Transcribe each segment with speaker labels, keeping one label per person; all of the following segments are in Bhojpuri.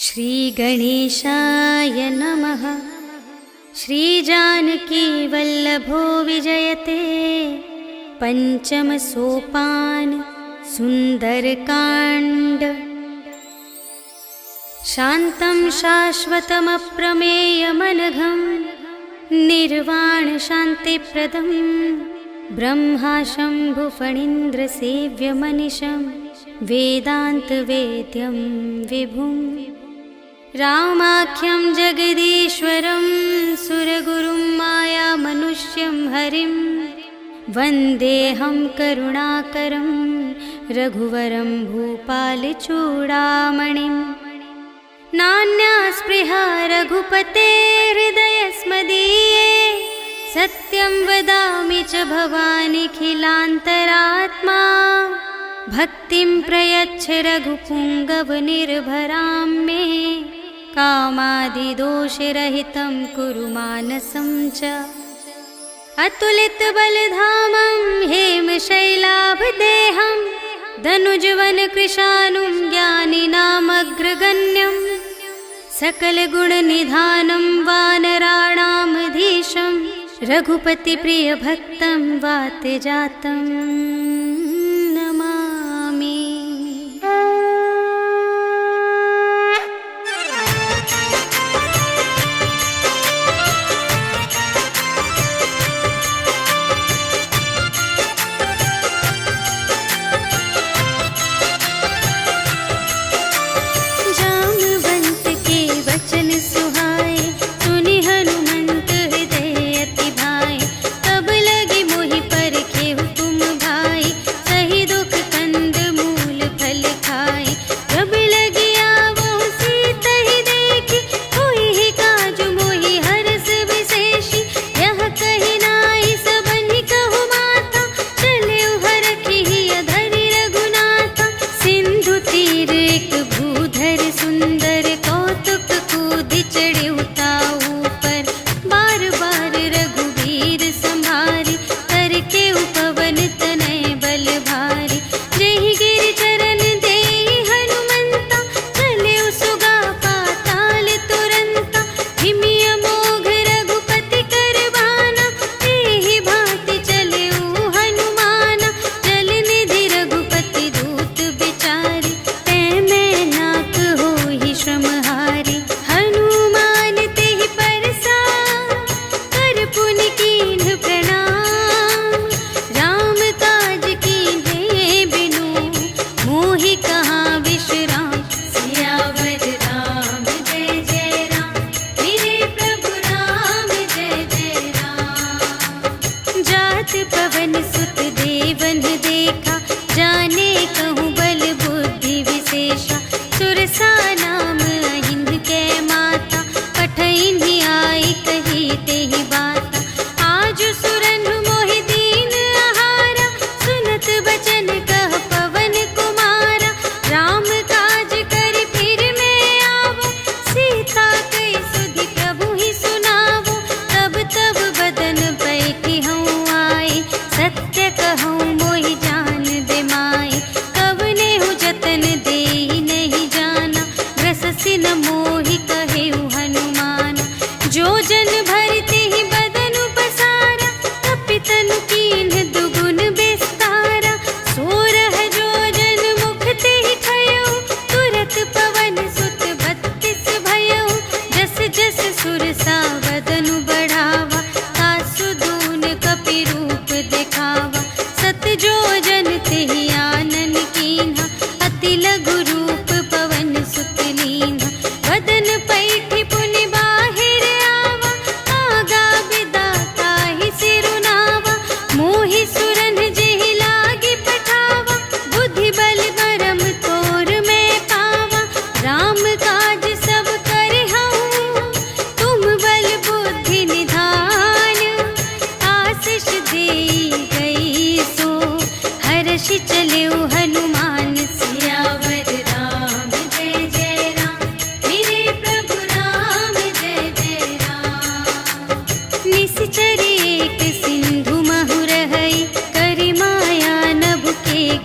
Speaker 1: श्रीगणेशाय नमः। श्रीजानकी वल्लभो विजयते। पंचम सोपान सुंदरकांड। शान्तं शाश्वतमप्रमेयमनघं निर्वाण शान्तिप्रदं ब्रह्मा शम्भुफणीन्द्रसेव्यमनिशं वेदान्तवेद्यं विभुं रामाख्यं जगदीश्वरं सुरगुरुं मायामनुष्यं हरिं वन्देऽहं करुणाकरं रघुवरं भूपालचूडामणिं। नान्या स्पृहा रघुपते हृदयस्मदीये सत्यं वदामि च भवानिखिलान्तरात्मा। भक्तिं प्रयच्छ रघुपुङ्गवनिर्भरां मे कामादिदोषरहितं कुरु मानसं च। अतुलितबलधामं हेमशैलाभदेहं धनुजवनकृशानुं ज्ञानिनामग्रगण्यं सकलगुणनिधानं वानराणामधीशं रघुपतिप्रियभक्तं वातजातं नमामि।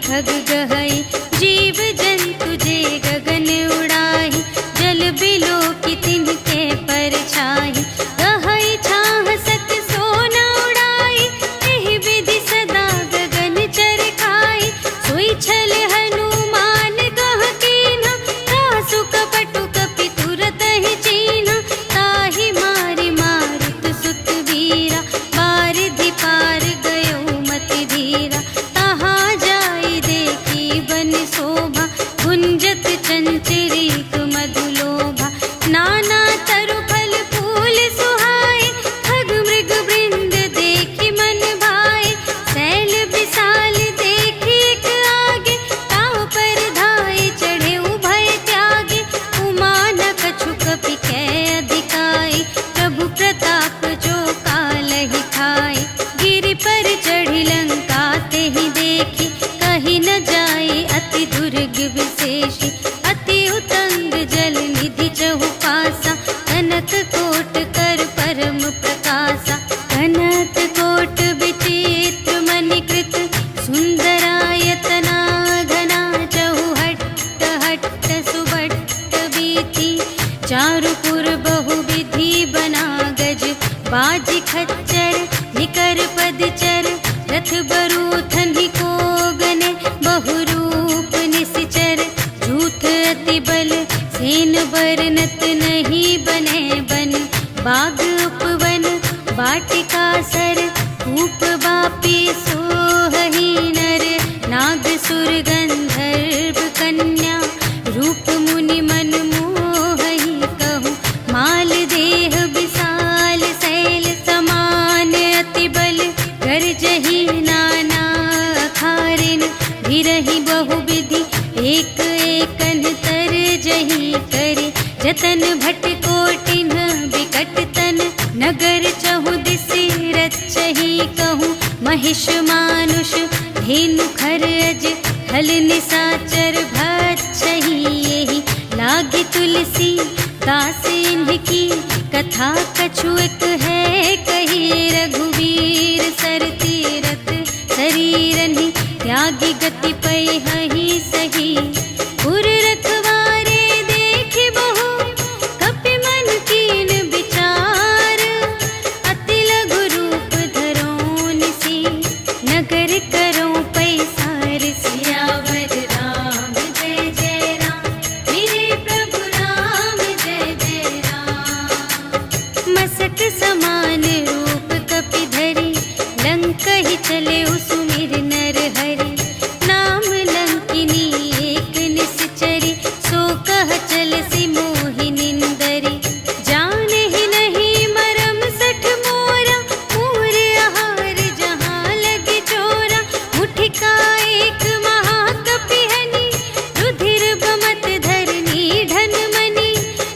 Speaker 1: खग गहई जीव जंतु जे गगन उड़ाई। चारुपुर बहुविधि बना गज, बाज खच्चर निकर पदचर, रथ बरूथन को गने, बहुरूप निश्चर, झूठ अति बल सेन बरनत नहीं बने बन, बाग उपवन वाटिका सर, कूप बापी सोहहि नर, नाग सुर गंधर्व कन्या, रूप मुनि मन मोहहि कहूँ, माल देह विशाल शैल समान, अति बल गर्जहि नाना अखारिन, भिरहि बहुविधि एक एकन तरजहि करे, जतन भट कोटिन विकट तन, नगर चहुदिस रचहि कहूँ, महिष मानुष धेनु खरज, हल निसाचर भक्षहि एहि, लागी तुलसी दास इनकी, कथा कछु एक है कही, रघुवीर सर तीरथ शरीरहि, त्यागी गति पैहि सही, पुर रखवारे देख बहु, कपि मन कीन विचार, अति लघु रूप धरो निसी, नगर करो पैसार, सियावर राम जय जय राम, मेरे प्रभु राम जय जय राम, मसक समान रूप कपि धरी, लंकहि चले सुमिर नर हरि, नाम लंकिनी एक निश्चरी, सो कह चल सी मोहि निंदरी, जानहि नहीं मरम सठ मोरा, मूर आहार जहाँ लगे चोरा, मुठिका एक महाकपिहनि, रुधिर बमत धरनी ढन मनी,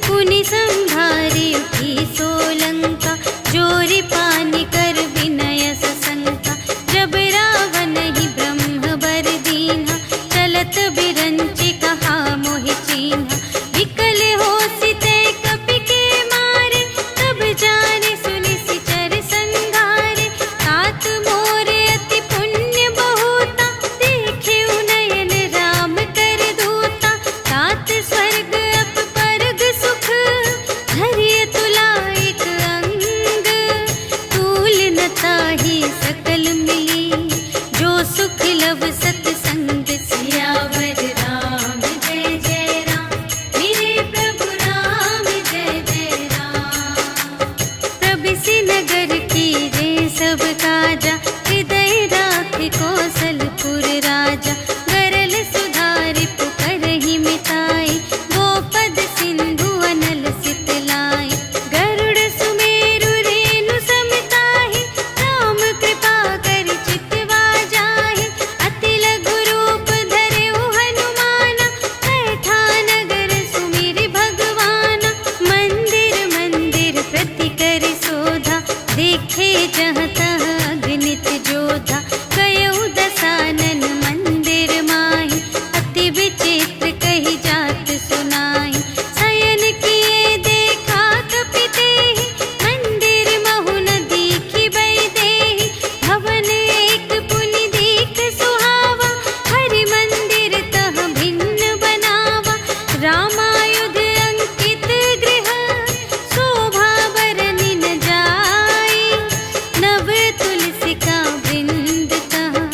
Speaker 1: पुनि संभारी उठी सोलंका, जोरी पानी कर विनय सशंका, जब रावण ही ब्रह्म बर दीन्हा, चलत बिरंचि कहा मोहि चीन्हा, विकल होसि तै कपि के मारे, तब जाने सुनि सिचर संघारे, तात मोरे अति पुण्य बहुता, देखे नयन राम कर दूता, तात स्वर्ग अप परग सुख, धरिय तुला एक अंग, तूल न ताहि सकल मिली, जो सुख लव सतसंग, सियावर राम जय जय राम, मेरे प्रभु राम जय जय राम, प्रभिसि नगर कीजे सब काजा, हृदय राख कौशलपुर राजा, गरल सुधारि पुकारहि मिताई, गोपद सिंधु अनल सितलाई, गरुड़ सुमेरु रेणु समताहि, राम कृपा करि चितवा जाहि, अति लघु रूप धरेउ हनुमाना, बैठा नगर सुमिरि भगवाना, मंदिर मंदिर प्रति करि शोधा, देखे जहाँ तहाँ अगणित जोधा, गयउ दसानन मंदिर माहि, अति विचित्र कही जात सुनाई, शयन किए देखा कपि तेहि, मंदिर महु न दीखि वैदेही, भवन एक पुनि दीख सुहावा, हरि मंदिर तह भिन्न बनावा, रामायुध अंकित गृह, शोभा बरनि न जाई, नव तुलसिका वृंद तहाँ,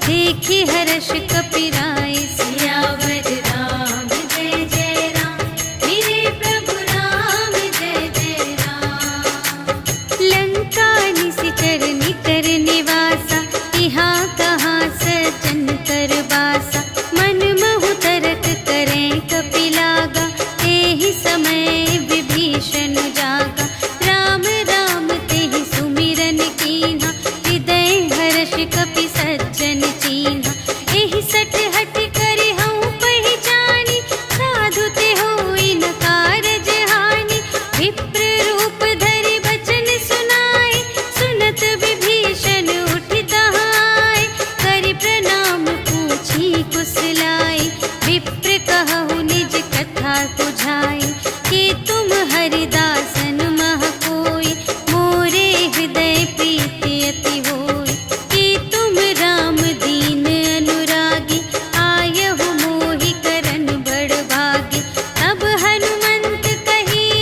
Speaker 1: देखि हर्ष कपिराई, सियावर राम जय जय राम, मेरे प्रभु राम जय जय राम, लंका निशिचर निकर निवासा, यहाँ कहाँ सज्जन कर बासा, मन महु तरक करें कपि लागा, तेहि समय विभीषण जागा, राम राम तेहि सुमिरन कीन्हा, हृदय हर्ष कपि सज्जन चीन्हा, एहि सठ हठ करि हऊँ पहिचानी, साधु ते होई न कारज हानि, विप्र रूप धरि बचन सुनाए, सुनत विभीषण उठि तहाँ आए, करि प्रणाम पूछी कुशलाई, विप्र कहु निज कथा तुझाई, कि तुम हरिदासन मह कोई, मोरे हृदय प्रीति अति होई, कि तुम राम दीन अनुरागी, आयहु मोहि करन बड़ भागी, तब हनुमंत कही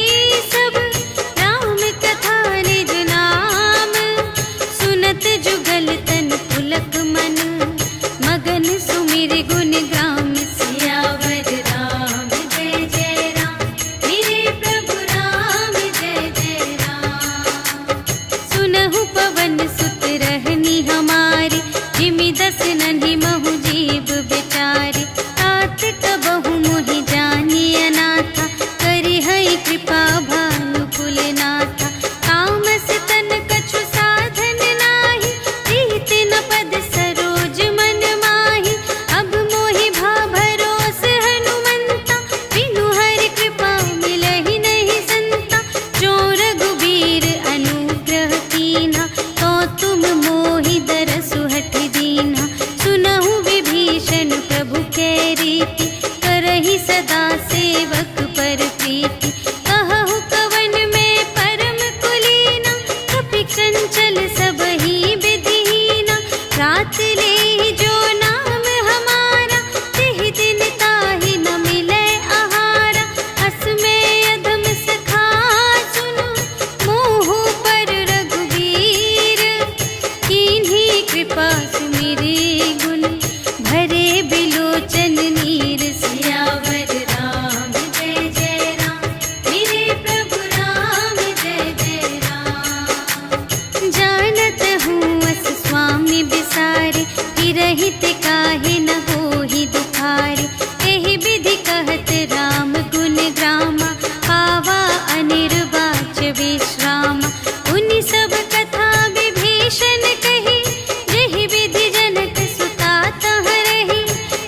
Speaker 1: पर प्रीति। कहु कवन में परम कुलीना, कपि चंचल सबहि विधिहीना। रात ले जो नाम हमारा, तिहि दिन ताहि न मिलै आहारा। अस में अधम सखा सुनु, मोहु पर रघुवीर। कीन्ही कृपा सुमिरि गुण, भरे बिलोचन नीर। सियावर राम जय जय राम, मेरे प्रभु राम जय जय राम। जानत हूँ अस स्वामी बिसारे, रहित काहे न होहि दुखारे। एहि विधि कहत राम गुण ग्रामा, पावा अनिर्वाच विश्रामा। उनि सब कथा विभीषण कही, जेहि विधि जनक सुता तह रही।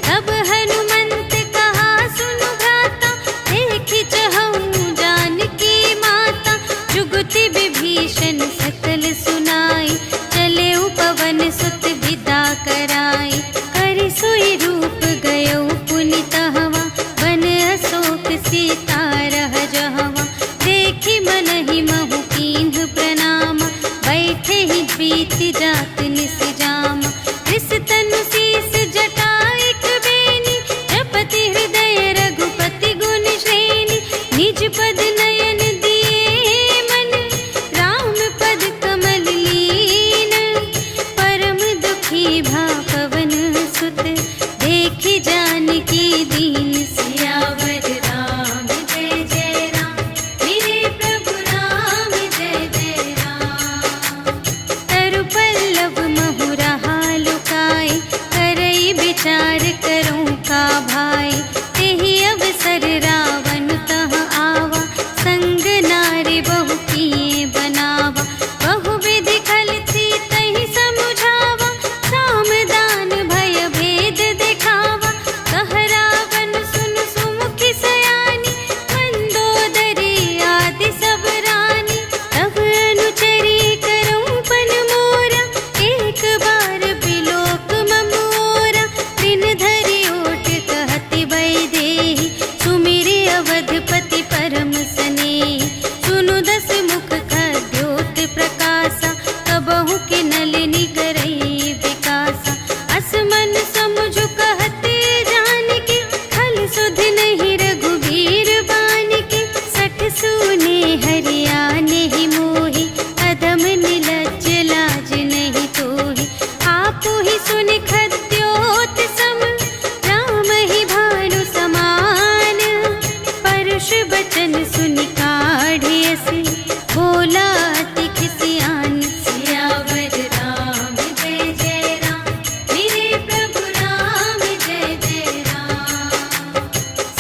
Speaker 1: तब हनुमंत कहा सुनु भ्राता, देखि चहु जानकी माता। जुगति विभीषण सकल सुनाई, चले पवन सुत विदा कराई। करि सोई रूप गयो पुनि तहवा, वन अशोक सीता रह जहवा। देखि मनहि महु कीन्ह प्रणामा, बैठे ही प्रीति जात निस जामा। रिस तनु शीस जटा एक बेनी, जपति हृदय रघुपति गुण श्रेणी। निज पद नयन दिए मन, राम पद कमल लीन। परम दुखी भा पवन सुत, देखि जानकी दीन। सियावर राम जय जय राम, मेरे प्रभु राम जय जय राम। तरु पल्लव महु रहा लुकाई, करई विचार करूं का भाई। तेहि अवसर रावण तह आवा, संग नारी बहु किए बनावा। बहु विधि खल सीतहि समुझावा, साम दान भय भेद दिखावा। कह रावण सुन सुमुखि सयानी, मंदोदरी आदि सब रानी। तब अनुचरी करऊं पन मोरा, एक बार बिलोक मम ओरा। दिन धरि ओट कहति वैदेही, सुमिरि अवधपति परम स्नेही। सुनु दस मुख खद्योत प्रकाशा, कबहु के नलिनी करई विकासा। अस मन समुझ कहते जानकी, खल सुध नहीं रघुवीर बानिकी। सठ सूने हरियाने ही मोहि, अधम निलज्ज लाज नहीं तोहि। आपु ही सुनि खद्योत सम, राम ही भानु समान। परुष बचन सुनि काढ़ियसि, बोला अति खिसियान। सियावर राम जय जय राम, मेरे प्रभु राम जय जय राम।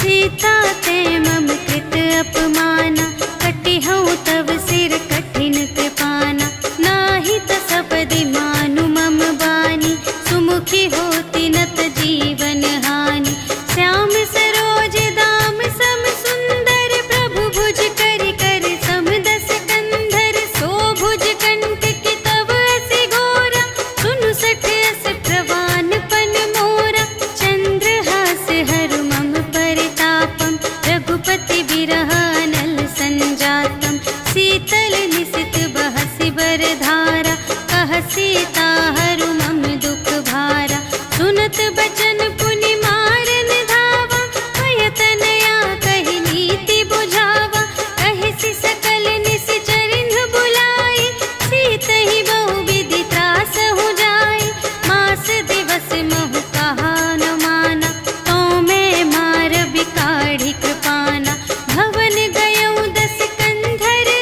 Speaker 1: सीता ते मम कृत अपमाना, कटिहउँ तव सिर कठिन कृपाना। नाही त सपदि मानु मम बानी, सुमुखी होती नत जीवन हानि। श्याम सरोज दाम सम सुंदर, प्रभु भुज करि कर सम दस कंधर। सो भुज कंठ की तब असी घोरा, सुनु सठ अस प्रवान पन मोरा। चंद्रहास हरु मम परितापम, रघुपति बिरह अनल संजातम। शीतल निसित बहसि बरधारा, कह सीता हरु मम दुख भारा। सुनत बचन पुनि मारन धावा, भय तनया कहि नीति बुझावा। कहिसि सकल निश्चरिन्ह बुलाई, सीतहि बहु विधि त्रास हो जाई। मास दिवस महु कहा न माना, तो मैं मार बिकाढ़ी कृपाना। भवन गयऊँ दस कंधर,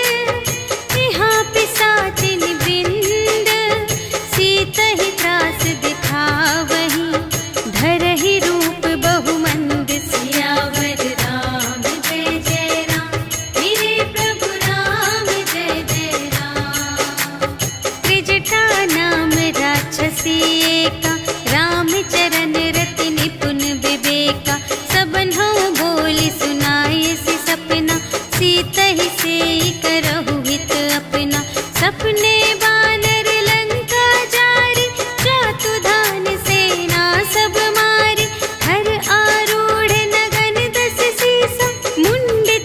Speaker 1: यहाँ पिसाचिन वृंद। सीतहि त्रास दिखावहीं, धरहि रूप बहुमंद। सियावर राम जय जय राम, मेरे प्रभु राम जय जय राम। त्रिजटा नाम राक्षसी एका, रामचरण रति निपुण विवेका। सबन्हु बोली सुनायसि सपना, सीतहि सेई करहु हित अपना। सपने बानर लंका जारी, जातु धान सेना सब मारी। हर आरूढ़ नगन दस सीसा, मुंडित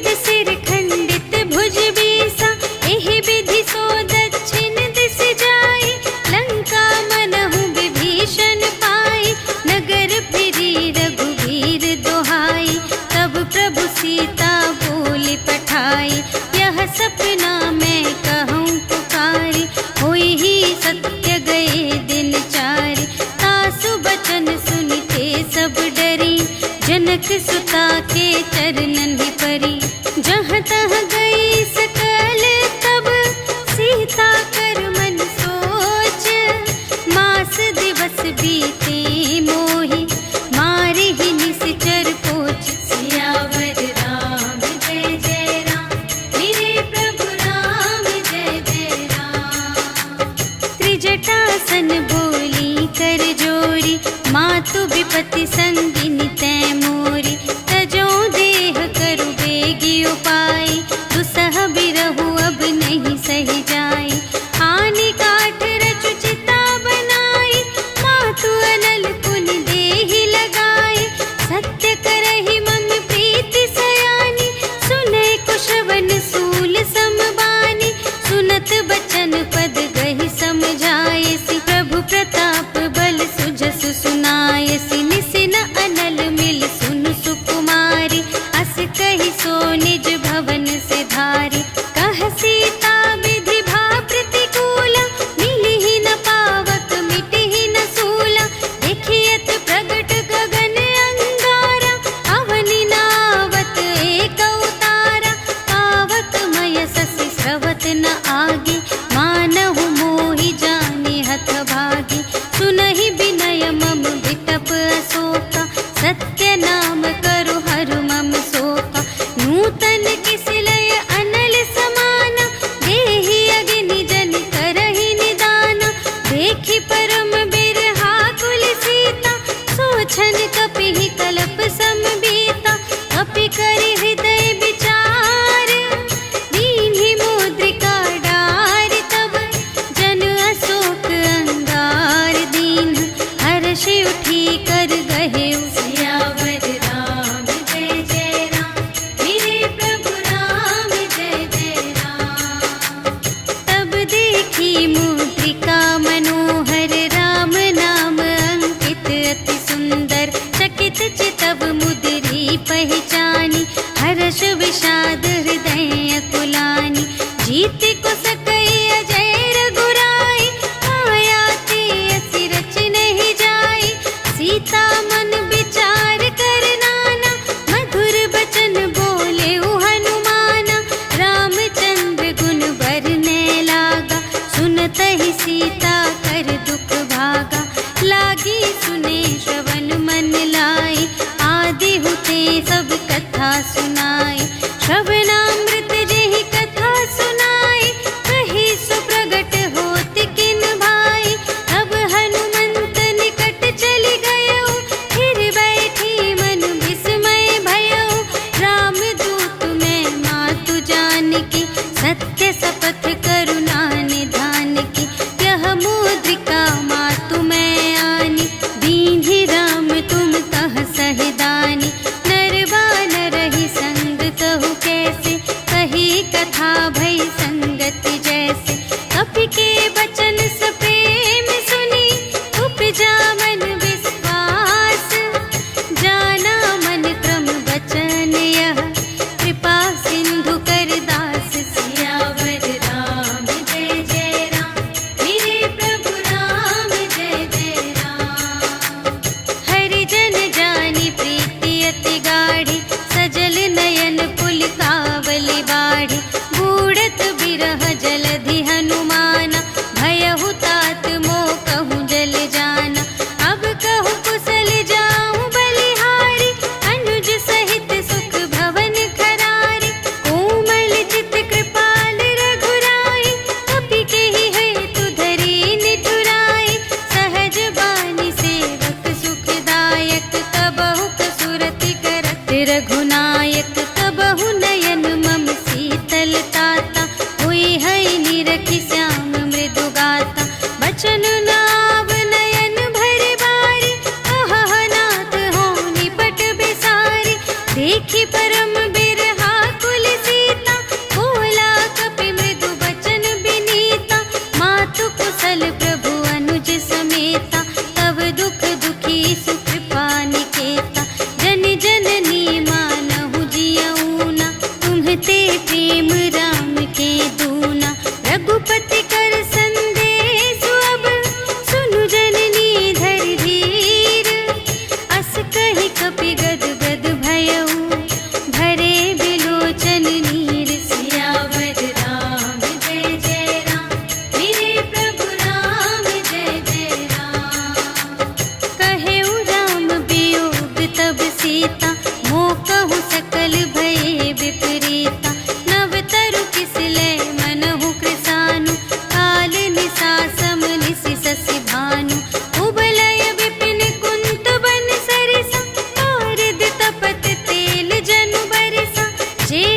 Speaker 1: सीता के चरणन ही परी। जहाँ तहाँ गई सकल तब सीता कर मन सोच। मास दिवस बीते मोहि मारे ही निश्चर पोच। सियावर राम जय जय राम, मेरे प्रभु राम जय जय राम। त्रिजटासन बोली कर जोरी, मातु विपत्ति संगिनी तै मोरी। तजो देह करु बेगी उपाय, दुसह बिरहु अब नहीं सही जाय। आनी काठ रचु चिता बनाई, मातु अनल पुनि देहि लगाई। सत्य करहि मम प्रीति सयानी, सुनै कुशवन सूल समबानी। सुनत बचन पद गहि समझायसि, प्रभु प्रताप बल सुजसु सुनायसि। निसिन अनल मिल सुनु सुकुमारी, अस कहि सो निज भवन से धारी। कह सीता विधि भा प्रतिकूला, मिलिहि न पावक मिटिहि न सूला। देखियत प्रगट गगन अंगारा, अवनि नावत एक अवतारा। पावक मय ससि स्रवत न आगे, मानहु मोहि जानि हथ भागी। सुनहि विनय मम विटप अशोका, सत्य नाम करु हरु मम शोका। नूतन किसिलय अनल समाना, देहि अग्नि जन करहि निदाना। देखि परम बिरहा कुल सीता, सोचन कपिहि कलप समबीता। कपि करि हृदय विचार, दीन्हि मुद्रिका डारि। तब जन अशोक अंगार दीन, हर्षि उठी कर गहेउ। सियावर राम जय जय राम, मेरे प्रभु राम जय जय राम। तब देखी मुद्रिका मनोहर, राम नाम अंकित अति सुंदर। चकित चितव मुद्री पहचानी, हर्ष विषाद हृदय अकुलानी। जीति को सकई अजय रघुराई, माया ते असि रच नहीं जाई। सीता मन विचार कर नाना, मधुर बचन बोले हनुमाना। रामचंद्र गुण बरने लागा, सुनतहि सीता कर दुख भागा। लागी सुने श्रवण मन लाई, आदि हुते सब कथा सुनाई। श्रवणामृत जेहि कथा सुनाई, कही सो प्रगट होत किन भाई। तब हनुमंत निकट चली गयो, फिर बैठी मन विस्मय भयो। राम दूत मैं मातु जानकी, सत्य शपथ करुणा निधान की। यह मुद्रिका मातु मैं आनी, दीन्हि राम तुम कह सहिदानी। नर बानर ही संग कहु कैसे, कही कथा भई संगति जैसे। कपि के बचन सप्रेम सुनी, उपजा मन विश्वास। जाना मन क्रम बचन यह, कृपा सिंधु कर दास। सियावर राम जय जय राम, मेरे प्रभु राम जय जय राम। हरि जन जानी प्रीति अति गाढ़ी, सजल नयन पुलकावली बाढ़ी। बूढ़त बिरह जलधि हनुमाना, भयहु तात मोह कहूँ जल जाना। अब कहूँ कुशल जाऊँ बलिहारी, अनुज सहित सुख भवन खरारी। कोमल चित कृपाल रघुराई, कपि केहि हेतु धरी निठुराई। सहज बानी सेवक सुखदायक, कबहु कसुरति करत रघुनायक। कबहु नयन मम शीतल ताता, हुई है निरखि श्याम मृदु गाता। बचन नाव नयन भरि बारी, अहह नाथ हो निपट बिसारी। देखी परम बिरहा कुल सीता, बोला कपि मृदु बचन बिनीता। मातु कुशल प्रभु अनुज समेता, तब दुख दुखी सुकृपा निकेता। जन जननी मानहु जियऊना, तुम्हते प्रेम राम के दूना। रघुपति कर संदेश अब, सुनु जननी धरि धीर। अस कहि कपि गद गद भयउ,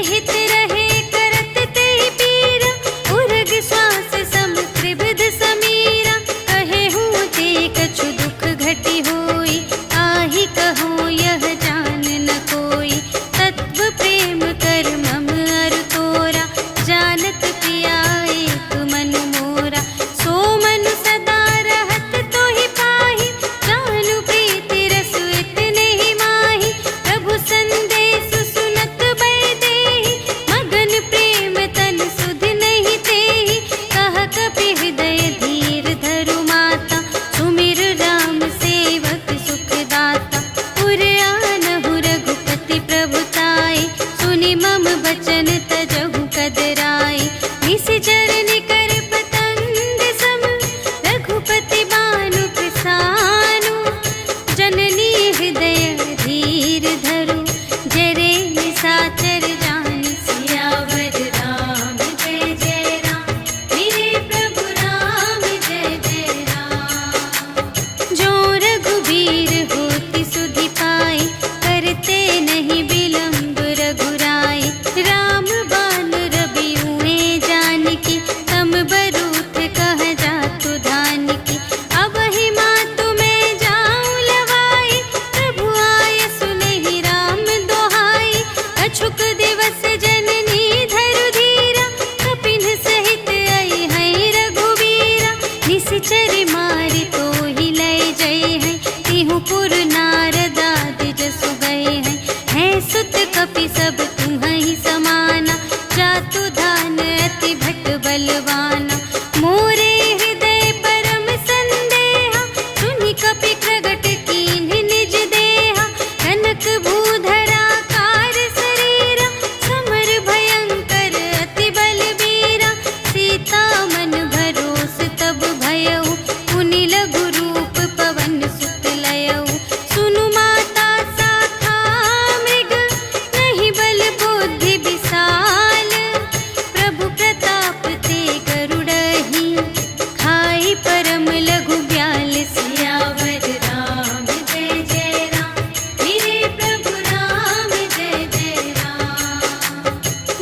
Speaker 1: हित रहे करत ते पीरा, उर्ग श्वास सम त्रिविध समीरा। कहे हूँ ते कछु दुख घटी होई, आही कहूँ यह जान न कोई। तत्व प्रेम कर मम अरु तोरा, जानत पिया एक मन मोरा। सो मन सदा रहत तो ही पाही, जानु प्रीति रस इतने ही माही। प्रभु संदेश सुनत बै देहि, मगन प्रेम तन सुध नहीं तेहि। कह कपि हृदय धीर धरु माता, सुमिर राम सेवक सुख दाता। उर आनहु रघुपति प्रभुताई, सुनि मम बचन तजहु कदराई। निशिचर निकर पतंग सम, रघुपति बानु कृसानु। जननी हृदय धीर धरु, जरे निशाचर जान। सियावर राम जय जय राम, मेरे प्रभु राम जय जय राम। जो रघुबीर होति सुधि पाई, करते नहीं विलम्ब रघुराई। राम बान रबिउए जानकी, तम बरूथ कह जातु धानिकी। अब ही मातु मैं जाऊं लवाई, प्रभु आय सुनहि राम दोहाई। अछुक दिवस जननी धरु धीरा, कपिन सहित आई हैं रघुबीरा। निशिचर मारि तोहि लय जय हैं, तिहु पुर नारद आदि जसु गए हैं। हैं सुत कपि सब तुम्हि समाना, जातु धान अति भट बलवाना। मोरे हृदय परम संदेहा, सुनि कपि प्रगट कीन्ह निज देहा। कनक भूधरा कार शरीरा, समर भयंकर अति बलबीरा। सीता मन भरोस तब भयउ, पुनि लघु रूप पवन सुत लयउ। सुनु माता शाखा मृग, नहीं बल बुद्धि विशाल। प्रभु प्रताप ते गरुड़हि, खाई परम लघु ब्याल। सियावर राम जय जय राम, मेरे प्रभु राम जय जय राम।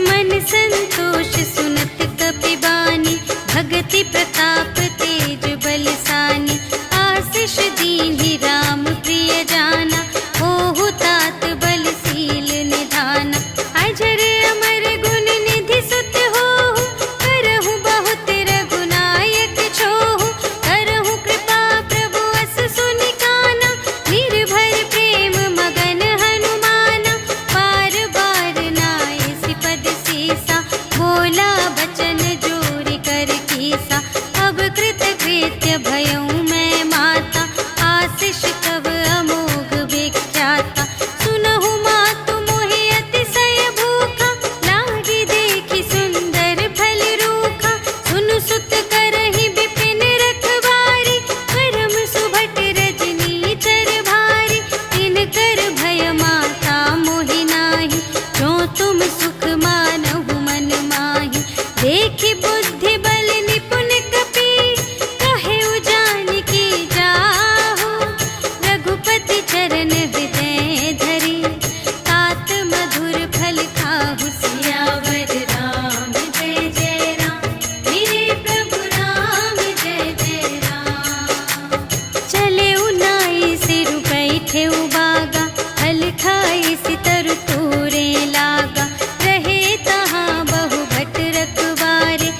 Speaker 1: मन संतोष सुनत कपि बानी, भगति प्रताप तेज बलसानी। आशीष दीन्हि राम प्रिय जाना, होहु तात बलशील निधाना। अजर अमर गुण निधि सुत होहु, करहु बहुत रघुनायक छोहु। करहु कृपा प्रभु अस सुनि काना, निर्भर प्रेम मगन हनुमाना। बार बार नाय सिपद सीसा, बोला बचन जोरि कर कीसा। अब कृत कृत्य भयउ मैं माता, आशीष तब अमोघ विख्याता। सुनहु मातु मोहि अतिशय भूखा, लागी देखि सुंदर फल रूखा। सुनु सुत करहि विपिन रखवारी, परम सुभट रजनी चर भारी। तिनकर भय माता मोहि नाही, जो तुम सुख मानहु मन माही। देखि बुद्धि बल निपुण कपि, कहेउ जानकी जाहु। रघुपति चरण हृदय धरि, तात मधुर फल खाहु। सियावर राम जय जय राम, मेरे प्रभु राम जय जय राम। चले उनाई सिर बैठे बागा, फल खाई सितर तोरे लागा। रहे तहाँ बहु भट रखवारे,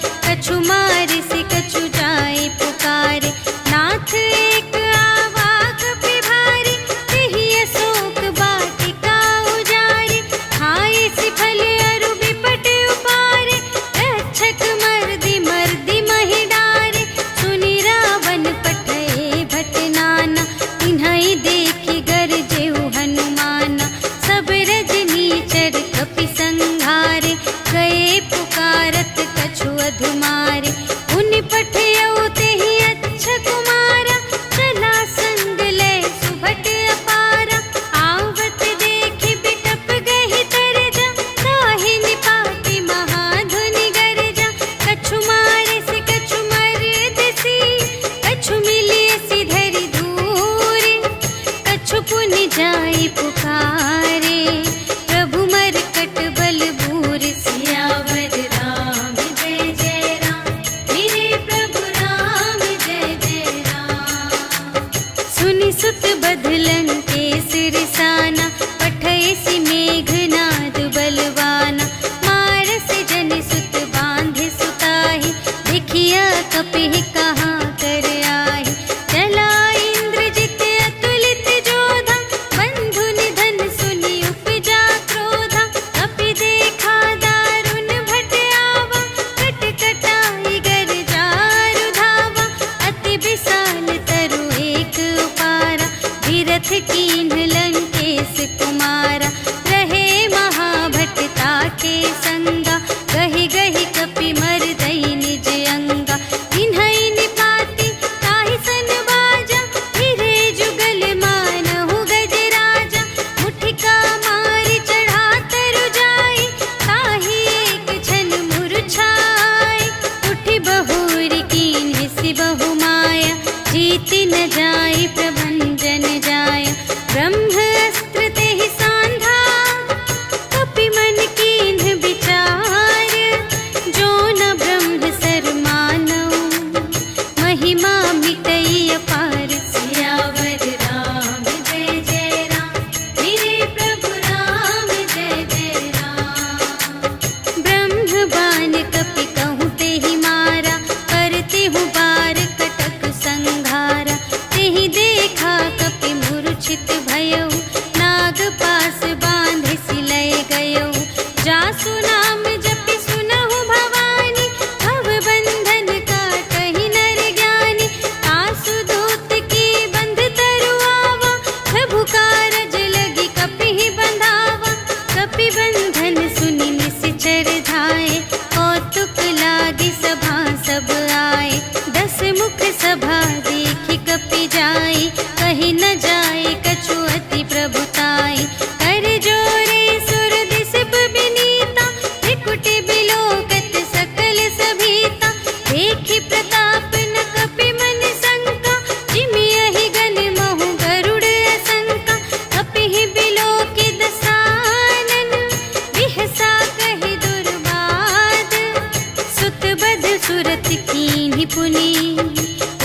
Speaker 1: संत कीन्ही पुनि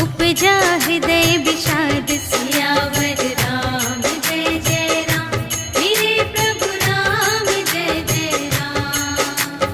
Speaker 1: उपजा हृदय विषाद सियावर राम जय जय राम मेरे प्रभु राम जय जय राम।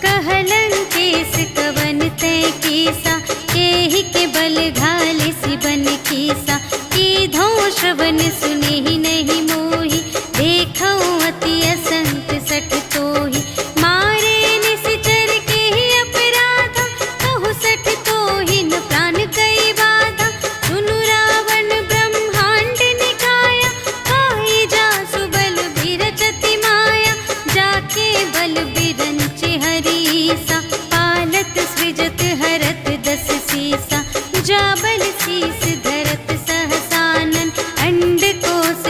Speaker 1: कहलन केस कवन तय केसा केहि के बल घाले सिबन कीसा कीधो श्रवण सुने ही नहीं मोहि देखो अति असंत सठ तोहि मारे निश्चर के ही अपराधा कहु सठ तोहि न प्राण कई बाधा सुनु रावण ब्रह्मांड निकाया काहि जासु बल बिरचति माया जाके बल बिरंचि हरीसा पालत सृजत हरत दस सीसा जाबल शीस धरत सहसानन अंड कोश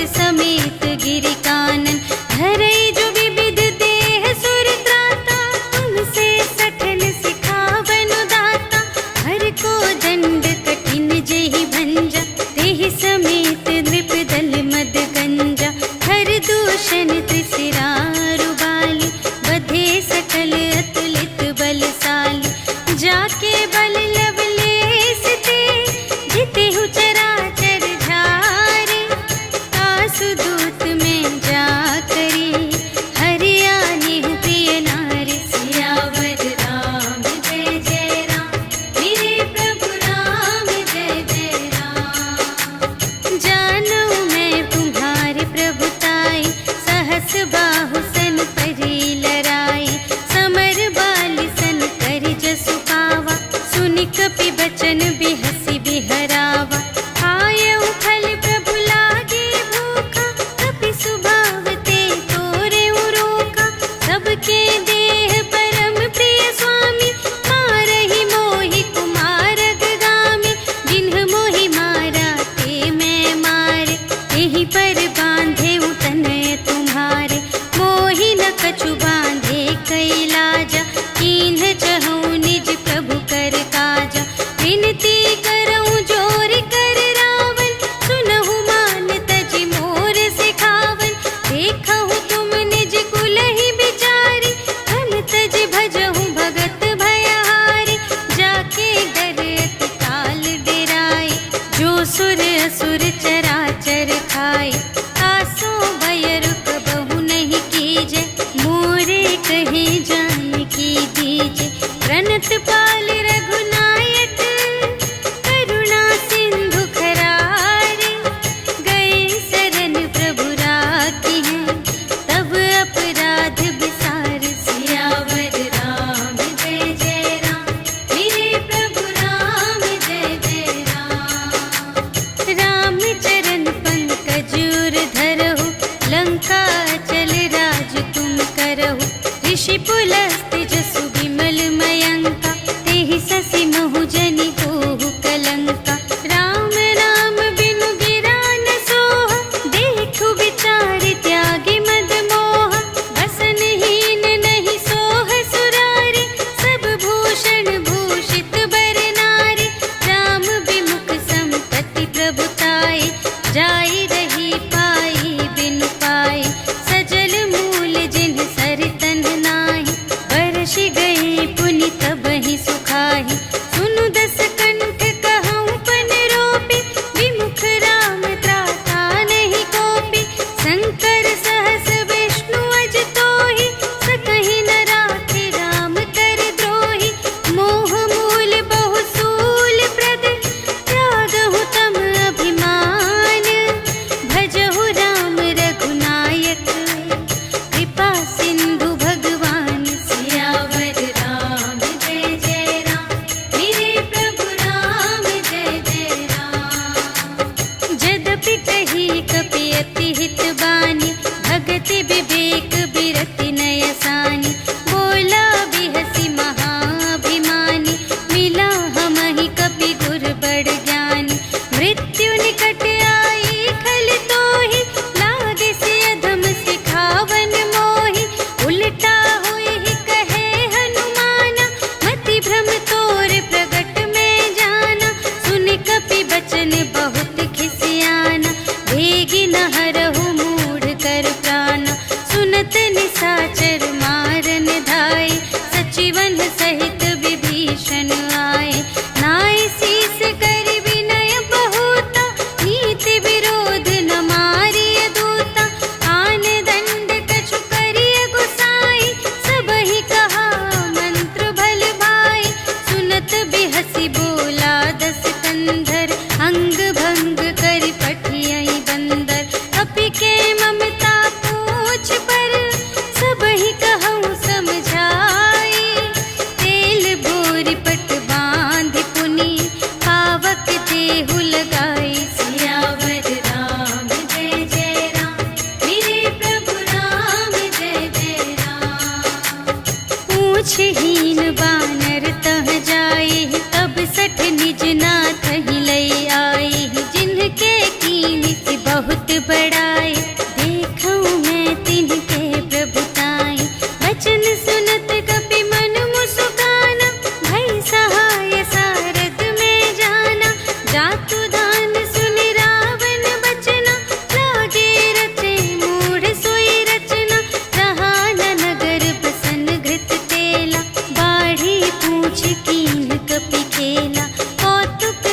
Speaker 1: पूछहीन बानर तह जाए, तब सठ निज नाथ ही लई आए। जिनके कीन्ह बहुत बड़ाए, देखऊँ मैं तिनके प्रभुताई। वचन सुनत कपि मन मुस्काना, भई सहाय सारद में जाना। जातु दान सुनि रावण बचना, लागे रचे मूढ़ सोई रचना। रहा न नगर बसन घृत तेला, बाढ़ी पूछ कीन्ह कपि खेला। कौतुक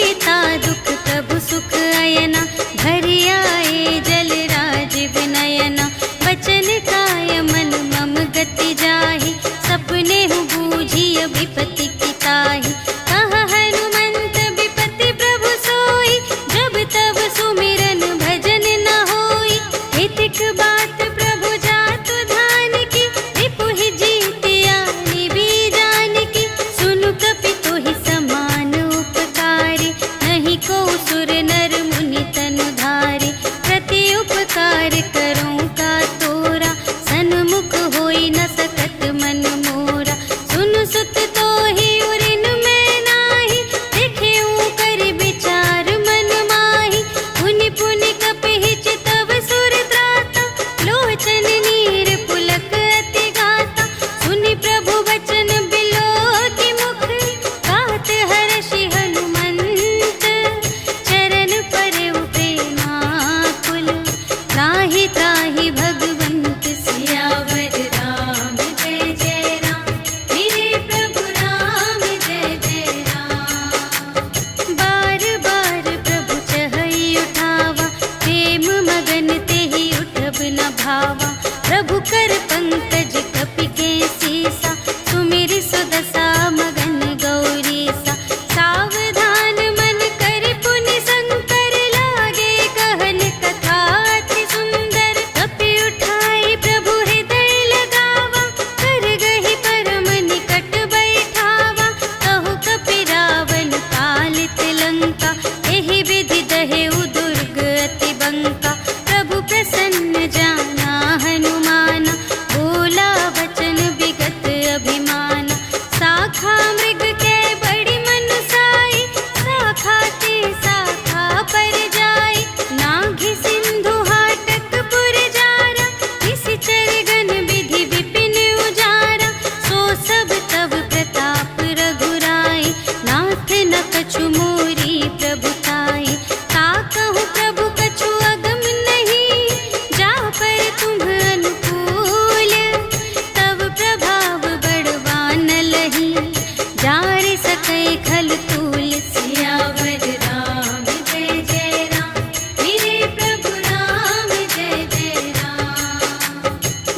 Speaker 1: मिटा दुख प्रभु सुख अयना, भरि आए जल राज विनयना। वचन काय मन मम गति जाहि, सपने हूँ बूझिय विपत्ति की ताहि। कहा हनुमंत विपत्ति प्रभु सोई, जब तब सुमिरन भजन न होई। हितिक बात प्रभु जातु धान की, रिपुहि जीतिया निबी जान की। सुनु कपि तोहि समान उपकारी, नहीं को सुर नर मुनि तनु धारे। प्रति उपकार करूं का तोरा, सन्मुख होई न सकत मन मोरा। सुनु सुत तोहि उरिन मैं नाही, देखेऊं कर विचार मन माही। पुनि पुनि कपि चितव सुर त्राता, लोचन नीर पुलक अति गाता। सुनि प्रभु वचन बिलोकि मुख, गात हर्षि हनुमंत। चरण परउ प्रेमाकुल, त्राहि त्राहि भगवंत सियावर राम। जय जय राम, मेरे प्रभु राम जय जय राम। बार बार प्रभु चहई उठावा, प्रेम मगन तेहि उठब न भावा। प्रभु कर पंकज कपि के सीसा, सुमिरि सुदशा मगन गौरीसा। सावधान मन कर पुनि शंकर, लागे कहन कथा अति सुंदर। कपि उठाई प्रभु हृदय लगावा, कर गहि परम निकट बैठावा। कहु कपि रावण कालित लंका, एहि विधि दहेउ दुर्ग अति बंका। प्रभु प्रसन्न जाना हनुमाना, बोला वचन विगत अभिमाना। शाखा मृग के बड़ी मनुसाई, शाखा ते शाखा पर जाई। नाघि सिंधु हाटक पुर जारा, निशिचर गण विधि विपिन उजारा। सो सब तब प्रताप रघुराई, नाथ न कछु मोरी प्रभुताई। ताकहु प्रभु कछु अगम नहीं, जा पर तुम अनुकूल। तब प्रभाव बड़वान लही, जारि सकै खल तूल। सियावर राम जय जय राम, मेरे प्रभु राम जय जय राम।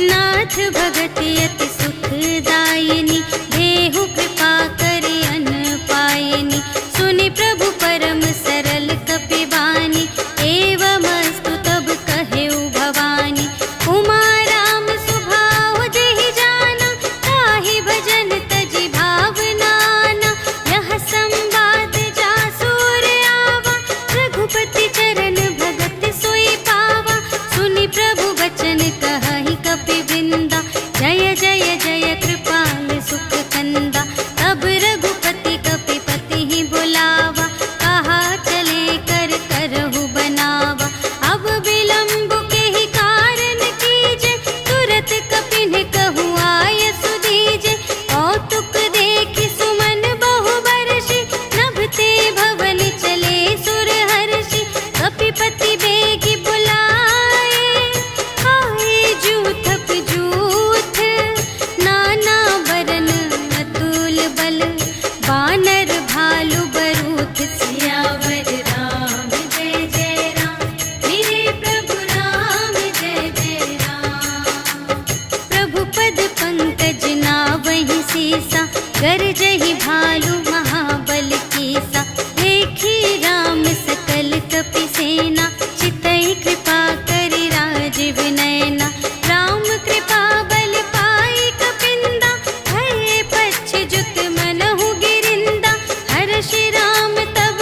Speaker 1: नाथ भगति अति सुखदायिनी, देहु कृपा करि अन पायिनी। सुनि प्रभु परम सरल कपि बानी, एवमस्तु तब कहेउ भवानी। उमा राम सुभाव जेहि जाना, ताहि भजन तजि भावनाना। यह संवाद जासुर आवा, रघुपति चरण भगत सोई पावा। सुनि प्रभु वचन कहहि कपि बिंदा, जय जय जय कृपाल सुख कंदा। तब रघुपति कपि पति ही बुलावा, कहा चले कर करहु बनावा। अब विलंब के ही कारण कीजे, तुरत कपिन कहु आय सुदीजे। कौतुक देखि सुमन बहु बरषि, नभते भवन चले सुर हर्षि। कपिपति बेगी बुलाए, आए जूथप जूथ। नाना बरन अतुल बल, बानर भालु बरूथ। सियावर राम जय जय राम, मेरे प्रभु राम जय जय राम। प्रभु पद पंकज नावहि सीसा, गरजहि भालु महाबल कीसा। देखी राम सकल कपि सेना, चितई कृपा करि राज विनयना। राम कृपा बल पाई कपिंदा, भये पच्छ जुत मनहु गिरिंदा। हर्षि राम तब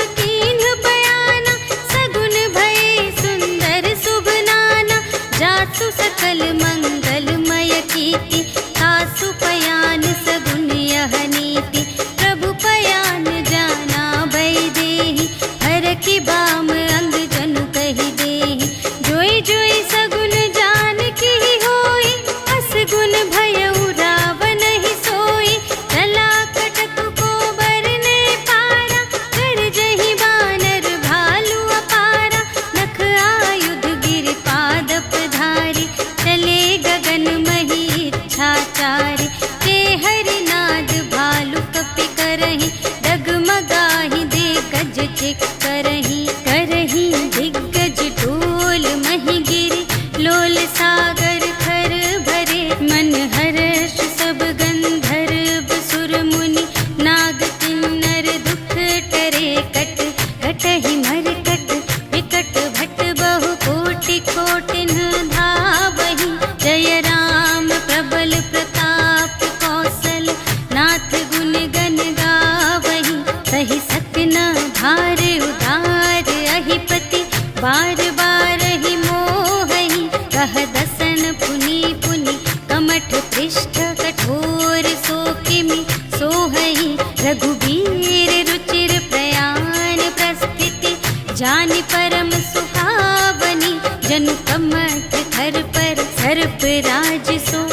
Speaker 1: चिक करही करही दिग्गज डोल मही गिरी लोल सागर खर भरे मन हर्ष सब गंधर्व सुर मुनि नाग किन्नर दुख टरे कट कटहि मर कट विकट भट बहु कोटि कोटिन धावहि जय राम प्रबल प्रताप कौशल नाथ गुण गण गावहि सहि सकना भार उदार अहिपति बार बार ही मोहहि कह दसन पुनि पुनि कमठ पृष्ठ कठोर सो किमि सोहहि रघुबीर रुचिर प्रयाण प्रस्थिति जानि परम सुहावनी जनु कमठ धर पर सर्प राज सो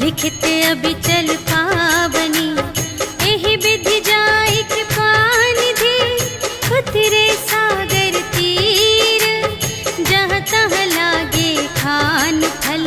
Speaker 1: लिखित अबिचल पावनी एहि विधि जाई कृपा निधि उतरे सागर तीर जहाँ तहाँ लागे खान फल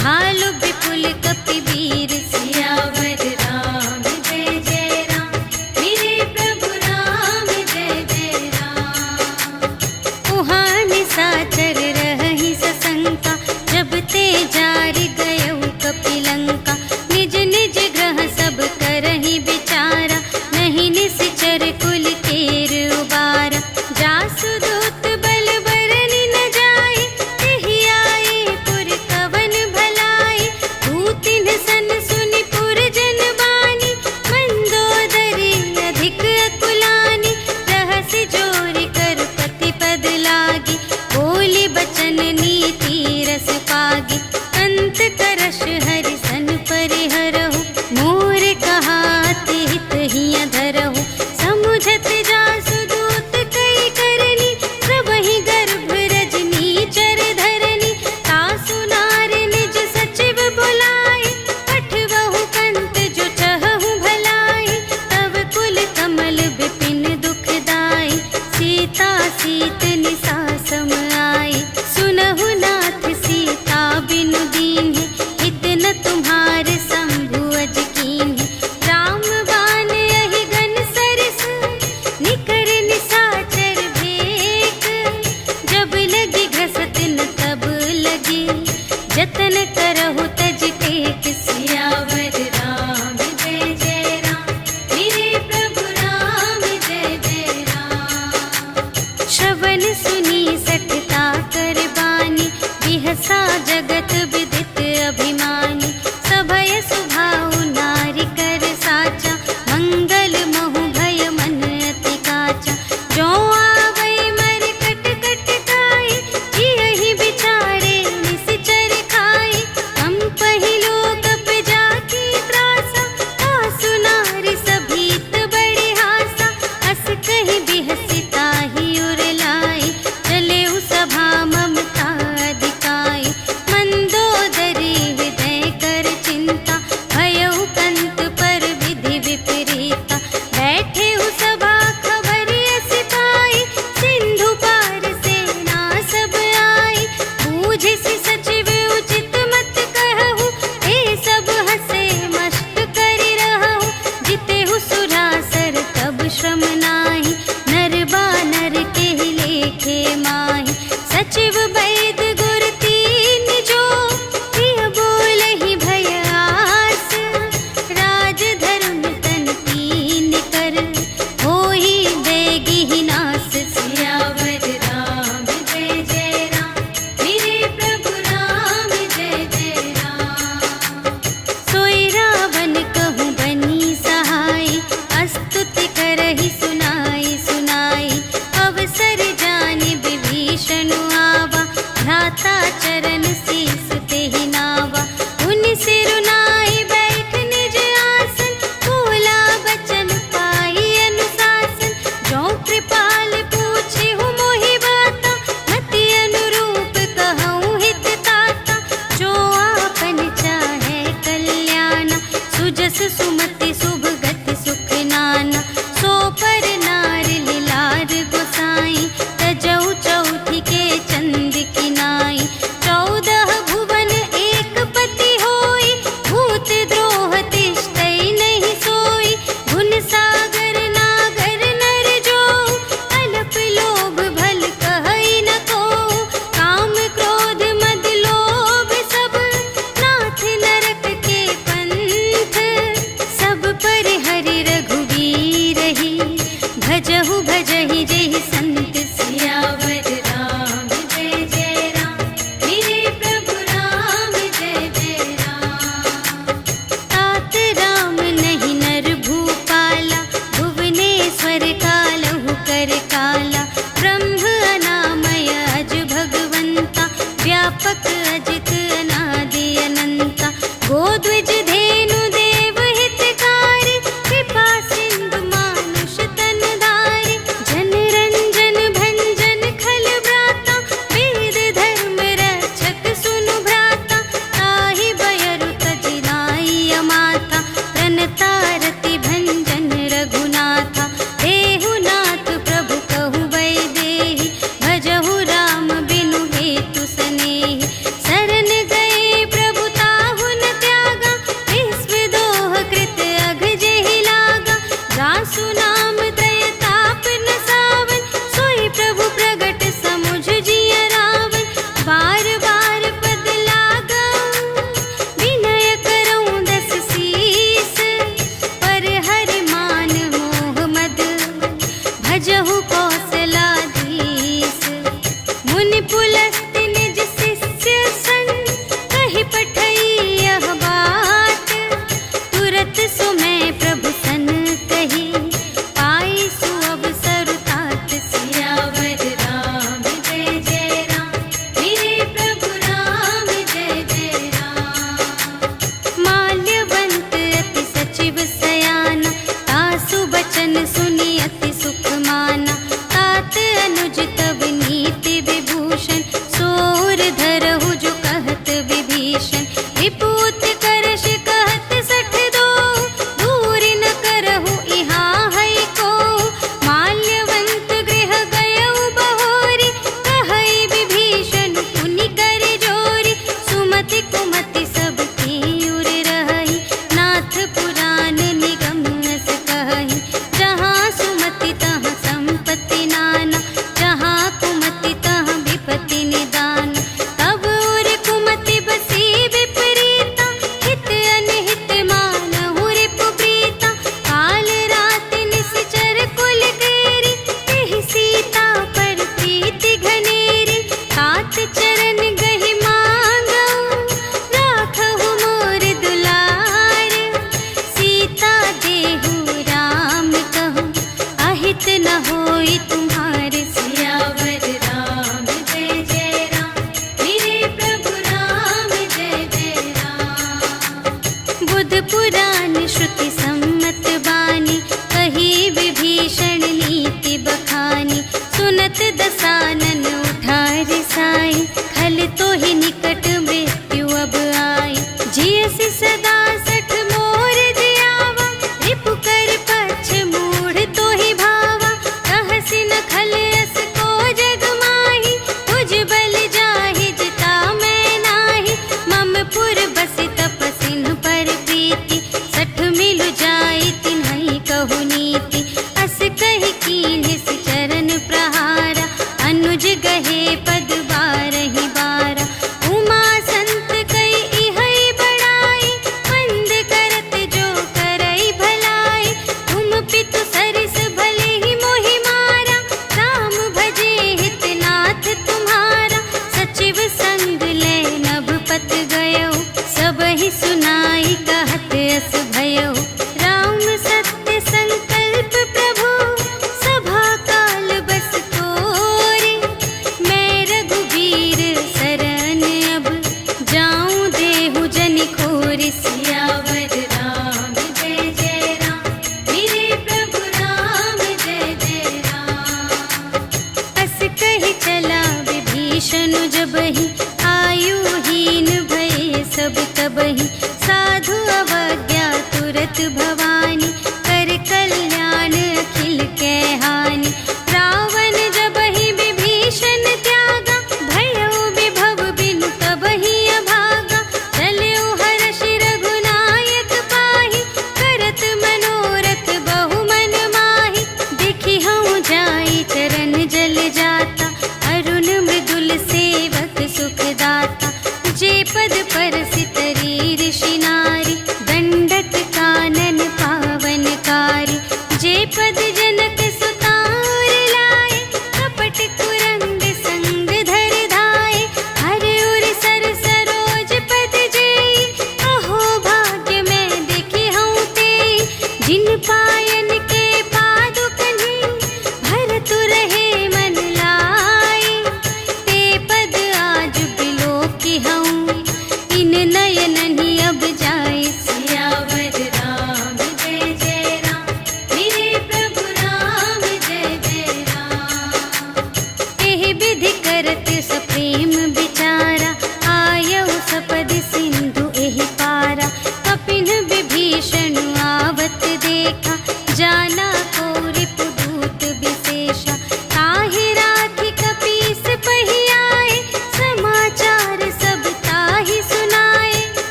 Speaker 1: भालु विपुल कपिवीर सियावर राम जय जय राम मेरे प्रभु राम जय जय राम उहाँ निशाचर रहहि सशंका जब ते जारि गयौ कपिलंका निज निज ग्रह सब करहि विचारा नहीं निश्चर कुल केर उबारा जासु दूत बल बरनि न जाय तेहि आए पुर कवन भलाई दूतिन सन सुनि पुर जन बानी मंदोदरी अधिक अकुलानी रहसि जोरि कर पति पद लागी बोली बचन नीति रस पागी अंत करश हरि सन परिहरहु मोर कहाति हित हिय धरहु समुझत जासु दूत कई करनी सबहि गर्भ रजनी चर धरनी तासु नार निज सचिव बुलाए पठवहु कंत जो चहहु भलाई तव कुल कमल विपिन दुखदाई सीता सीत निसा सम आई सुनहु नाथ सीता बिनु दीन्हि हित न तुम्हार शंभु अज कीन्हि राम बाण यहि गन सरस निकर निशाचर भेक जब लगी घसत न तब लगी जतन करहु तज टेक सियावर राम जय जय राम मेरे प्रभु राम जय जय राम श्रवण सुनी सठता कर बानी बिहसा जगत विदित अभिमानी सभय सुभाउ नारी कर साचा मंगल महु भय मन अति काचा जो आवै मर कट कट काई जियहि विचारे निश्चर खाई हम पहिलो कप जाकी त्रासा आसु नारी सभीत बड़े हासा हस कहि बिहसिता ही उरलाई चले उ सभा ममता अधिकाई मंदोदरी हृदय कर चिंता भयउ कंत पर विधि विपरीता बैठे उ सभा खबर अस पाई सिंधु पार सेना सब आई बूझिसि सचिव उचित मत कहु हे सब हसे मस्त करि रहु जितेहु सुरासर तब श्रम नाही नर बानर केहि लेखे माहि सचिव वैद गुर तीन जो प्रिय बोलहि भय आस राज धर्म तन तीन कर होहि देगी नास सियावर राम जय जय राम मेरे प्रभु राम जय जय राम सोई रावण कहूँ बनी सहाय अस्तुति करहि सुनाई भजहु भजहि जेहि संत सियावर राम जय जय राम, मेरे प्रभु राम जय जय राम। तात राम नहीं नर भूपाला, भुवनेश्वर कालहु कर काला। ब्रह्म अनामय अज भगवंता, व्यापक अजित अनादि अनंता। गोद्विज धेनु देव हितकारी, कृपा सिंधु मानुष तन धारी। जन रंजन भंजन खल व्राता, वेद धर्म रक्षक सुनु भ्राता। ताहि बयरु तजि नाई अमाता, प्रणतारति भंजन रघुनाथा। देहु नाथ प्रभु कहु वैदेही, भजहु राम बिनु हेतु सनेही। शरण गए प्रभु ताहु न त्यागा, विश्वदोह कृत अघ जेहि लागा। जासु नाम त्रय ताप न सावन, सोई प्रभु प्रगट समुझ जिय रावण। बार बार पद लागा, विनय करऊँ दस सीस। पर हरि मान मोह मद, भजहु कौशलाधीश। मुनि पुलस्त निज शिष्य संग, कहि पठई यह बात। तुरत सुमय प्रभु सन कही, पाई सुअवसर तात। सियावर राम जय जय राम, मेरे प्रभु राम जय जय राम। माल्यवंत अति सचिव सयाना, तासु बचन सुनि अति सुख माना। तात अनुज तब नीति विभूषण, सोर धरहु जो कहत विभीषण। विपूत करश कहत सठ दो, दूरि न करहु इहाँ है को। माल्यवंत गृह गयउ बहोरी, कहई विभीषण पुनि कर जोरी। सुमति कुमति सब की उर रही, नाथ पुराण निगम अस कहई। जहाँ सुमति तहाँ संपत्ति नाना, जहाँ कुमति तहाँ विपत्ति निदान। तब उर कुमति बसी विपरीता, हित अनहित मानहु रिपु प्रीता। काल रात निश्चर कुल केरी, तेहि सीता पर प्रीति घनेरी। तात चरण गहि मांगऊ, राखहु मोर दुलार। सीता देहु राम कहूँ, अहित न होई तुम्हारे। सियावर राम जय जय राम, मेरे प्रभु राम जय जय राम। बुध पुराण श्रुति सम्मत बानी, कही विभीषण नीति बखानी। सुनत दसानन उठा रिसाई, खल तो ही निकट मृत्यु अब आई। जियसि सदा सठ मोर जियावा, रिपु कर पक्ष मूढ़ तो ही भावा। कहसि न खल अस को जग माही, तुझ बल जाहि जिता मैं नाही। मम पुर बसि तपसिन पर प्रीति, सठ मिलु जाई तिन्हई कहु नीति। अस कहि कीन्हि चरण प्रहारा,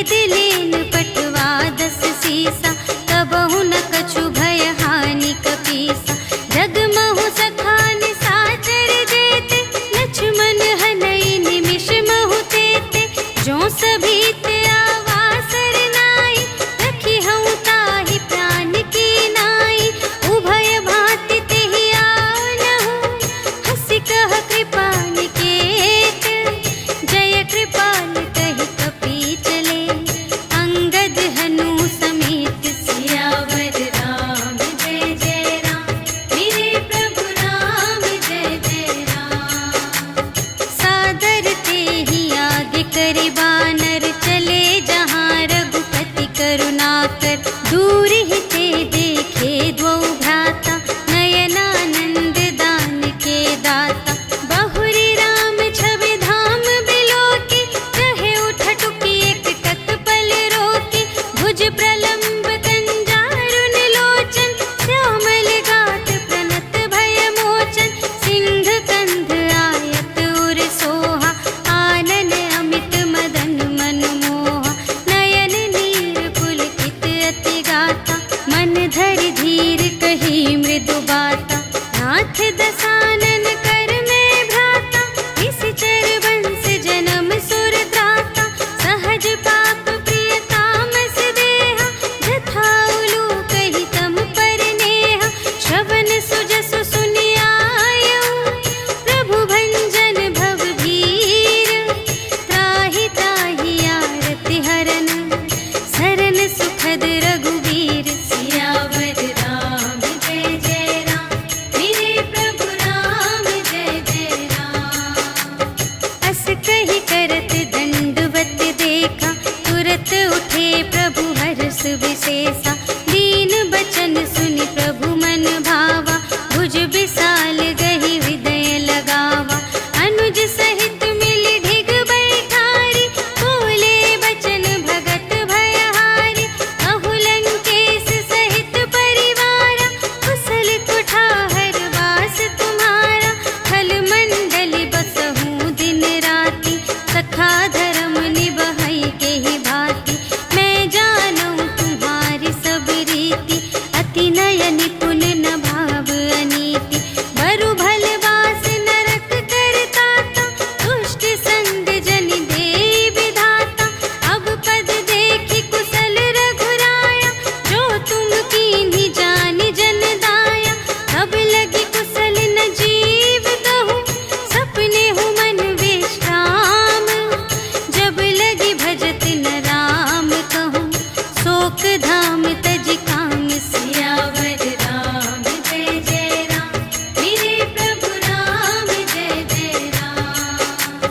Speaker 1: खरीद लेन पटवा 10 सीसा, कबहु न कछु भय हानि कपीसा। जगमहु सखान साचर जेते, लक्ष्मण हनई निमिष महु तेते। जो सभीत आवासर नाई, रखी हूँ ताहि प्राण की नाई। उभय भांति तेहि आनहु, हंसि कह कृपा निकेत। जय कृपाल कहि कपी चले, अंगद हनु समेत। सियावर राम जय जय राम, मेरे प्रभु राम जय जय राम। सादर तेहि आगे करे बानर, चले जहाँ रघुपति करुणाकर। दूर ही ते देखे द्वौ भ्राता, नयनानंद दान के दाता। बहुरी राम छवि धाम बिलोके, कहे उठ टुकी एक टक पल रोके। भुज प्रलंब कंजारुन लोचन, श्यामल गात प्रणत भय मोचन। सिंह कंध आयत उर सोहा, आनन अमित मदन मनमोहा। नयन नीर पुलकित अति गाता, मन धरि धीर कही मृदु बाता। नाथ दसानन कर में भ्राता, निश्चर वंश जन्म सुर त्राता। सहज पाप प्रिय तामस देहा, जथा उलूक ही तम पर नेहा। श्रवण सुजसु सुनि आयऊ, प्रभु भंजन भव भीर। त्राहि ताहि आरति हरन, सरन सुखद रघुवीर। सियावर राम जय जय राम, मेरे प्रभु राम जय जय राम। अस कहि करत दंडवत देखा, तुरत उठे प्रभु हर्ष विशेषा। दीन बचन सुनि प्रभु मन भावा, भुज विशाल गहि हृदय लगावा। अनुज सहित मिलि ढिग बैठारी, बोले बचन भगत भयहारी। कहु लंकेश सहित परिवारा, कुशल कुठार वास तुम्हारा। खल मंडली बसहु दिन राति, सखा धर्म निबहै केहि भांति। मैं जानऊँ तुम्हारी सब रीति, अति नय निपुण न भाव अनीति। बरु भल वास नरक करताता, दुष्ट संग जन देई विधाता। अब पद देखि कुशल रघुराया, जो तुम कीन्ही जानि जन दाया। तब लगी कुशल न जीव कहूँ, सपने हूँ मन विश्राम। जब लगी भजत न राम कहूँ, शोक धाम तज काम। सियावर राम जय जय राम, मेरे प्रभु राम जय जय राम।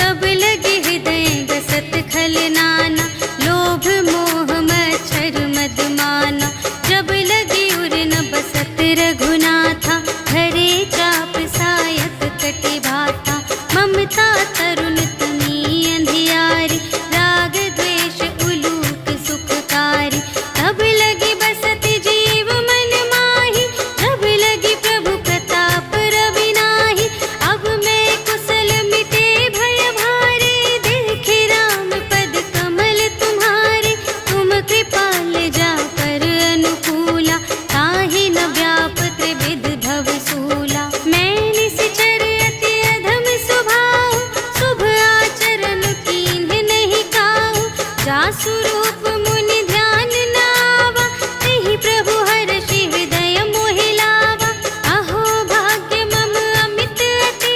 Speaker 1: तब लगे हृदय गसत खल नाना, लोभ मोह मच्छर मद माना। जब लगी उर न बसत रघुनाथा, धरे चाप सायक कटि भाता। ममता तरुण तनी अंधियारी, राग द्वेष उलूक सुखकारी। तब लगी बसत जीव मन माही, जब लगी प्रभु प्रताप रवि नाही। अब मैं कुशल मिटे भय भारे, देखे राम पद कमल तुम्हारे। तुम कृपाल जा कर अनुकूला, ताहि न व्याप त्रिविध भव सूला। मैं निश्चर अति अधम स्वभाव, शुभ आचरण कीन्ह नहीं काहू। जासु रूप मुनि ध्यान न आवा, तेहि प्रभु हर्षि हृदय मोहि लावा। अहो भाग्य मम अमित अति,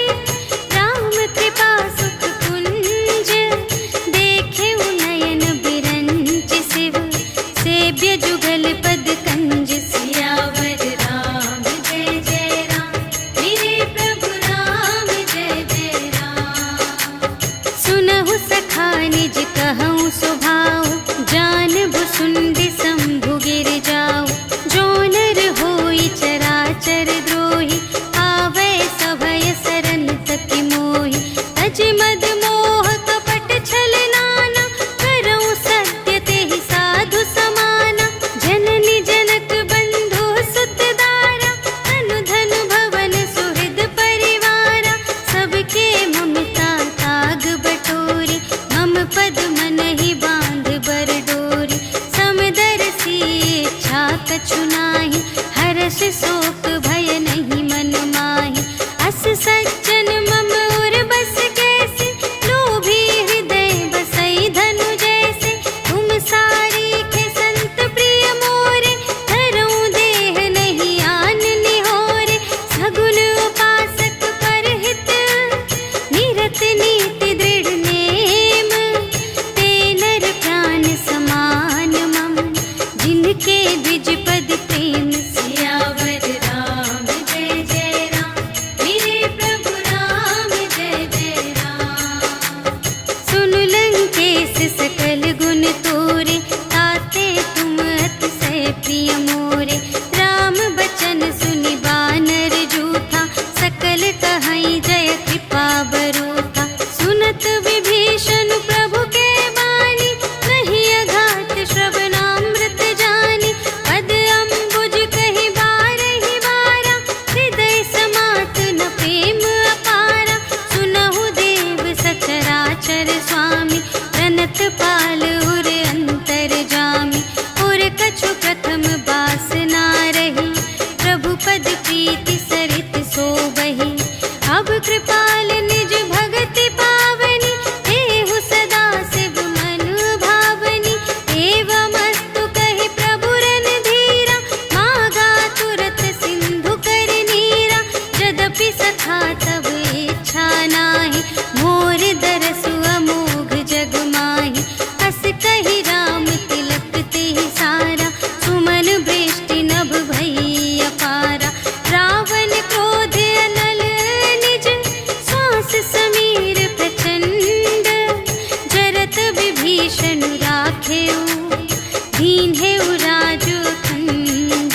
Speaker 1: राम कृपा सुख कुंज। देखे नयन बिरंच शिव, सेव्य जुगल पद कंज। सियावर राम जय जय राम, मेरे प्रभु राम जय जय राम। सुनहु सखा निज कहऊँ स्वभाव, जान हेऊ दीन हेऊ राजू खंड।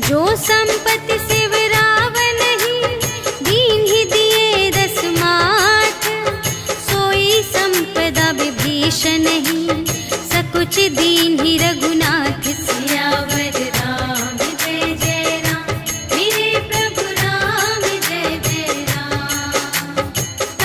Speaker 1: जो संपत्ति शिव रावण ही दीन ही दिए 10 माथ। सोई संपदा विभीषण ही सकुच दीन ही रघुनाथ। सियावर राम जय जय राम मेरे प्रभु राम जय जय राम।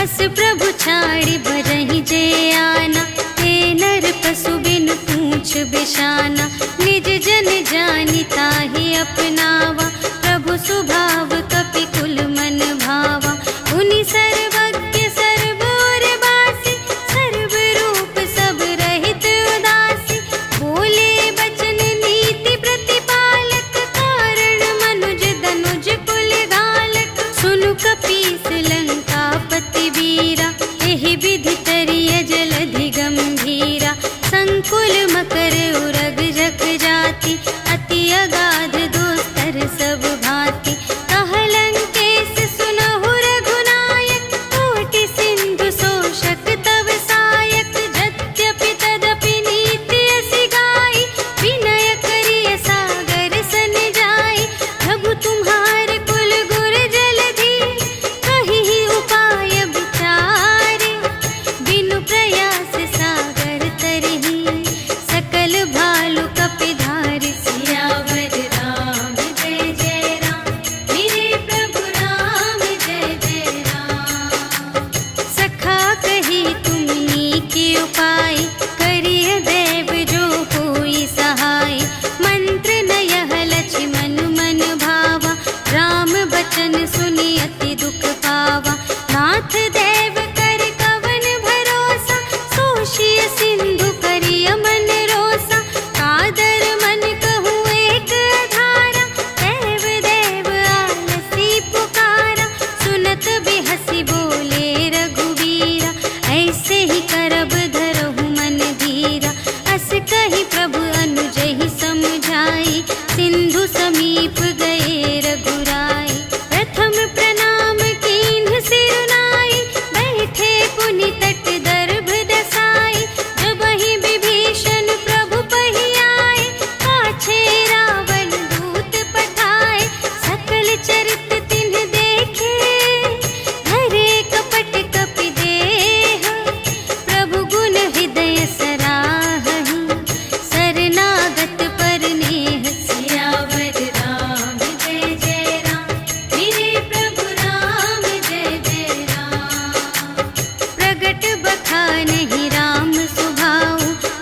Speaker 1: अस प्रभु छाड़ी भरहि जय आना ते नर पशु बिन पूछ बिशाना। निज जन जानि ताहि अपनावा प्रभु स्वभाव कपि कुल मन भावा। उनि सर्वज्ञ सर्व और वासी सर्व रूप सब रहित उदासी। बोले बचन नीति प्रतिपालक कारण मनुज धनुज कुल घालक। सुनु कपीस लंकापति वीरा एहि विधि तरिय जलधि गंभीरा। संकुल मकर उरग जख जाति अति अगाध दोस्तर सब भांति। कहलंकेश सुनहु रघुनायक कोटि सिंधु शोषक तव सायक। यद्यपि तदपि नीति असि गाई विनय करिय सागर सन जाई। प्रभु तुम्हार कुल गुर जलधि कहिहि उपाय विचारे। बिनु प्रयास सागर तरहि सकल भालु कपिधारि। सियावर राम जय जय राम मेरे प्रभु राम जय जय राम। सखा कही तुमनी के उपाय करिय देव जो होई सहाय। मंत्र न यह लक्ष्मण मन भावा राम बचन सुनि अति दुख पावा। नाथ देव कर कवन भरोसा सोषिय सिंधु करिय मन रोसा। कादर मन कहूँ एक धारा देव देव आलसी पुकारा। सुनत बिहसी बोले रघुवीरा ऐसे ही करब धरहु मन धीरा। अस कही प्रभु अनुजहि समझाई सिंधु समीप गए रघुराई। प्रथम प्रणाम कीन्ह सिरुनाई बैठे पुनि तट दर्भ दसाई। जबहि विभीषण प्रभु पहि आए पाछे रावण दूत पठाए। सकल चरित तिन्ह देखे धरे कपट कपि देह। प्रभु गुण हृदय सराहहि शरणागत पर नेह। सियावर राम जय जय राम मेरे प्रभु राम जय जय राम। प्रगट बखानहि राम सुभाऊ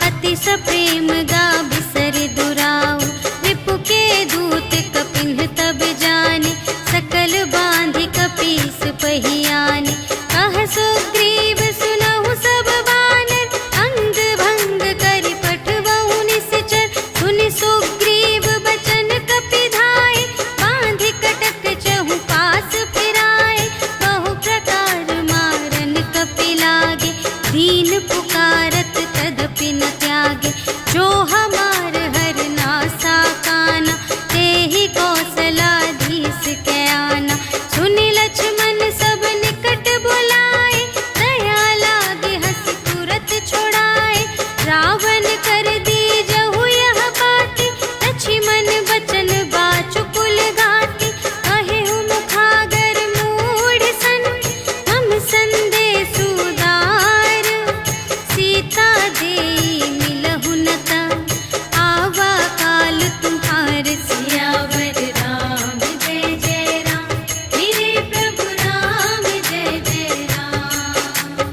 Speaker 1: अति सप्रेम गा बिसर दुराऊ। रिपु के दूत कपिन्ह तब जाने सकल बांधि कपीस पहियाने। कह सुग्रीव सुनहु सब बानर अंग भंग करि पठवहु निश्चर। सुनि सुग्रीव बचन कपिधाय बांधि कटक चहु पास फिराए। बहु प्रकार मारन कपि लागे दीन पुकारत तदपि न त्यागे। जो हमार हर नासा काना तेहि कौशलाधीश के आना। सुनि लक्ष्मण सब निकट बुलाए दया लागे हंसी तुरत छुड़ाए। रावण कर दीजहु यह बाती लक्ष्मण बचन बाचु कुल घाती। कहेहु मुखागर मूढ़ सन हम संदेश उदार। सीता देई मिलहु न ता आवा काल तुम्हार। सियावर राम जय जय राम मेरे प्रभु राम जय जय राम।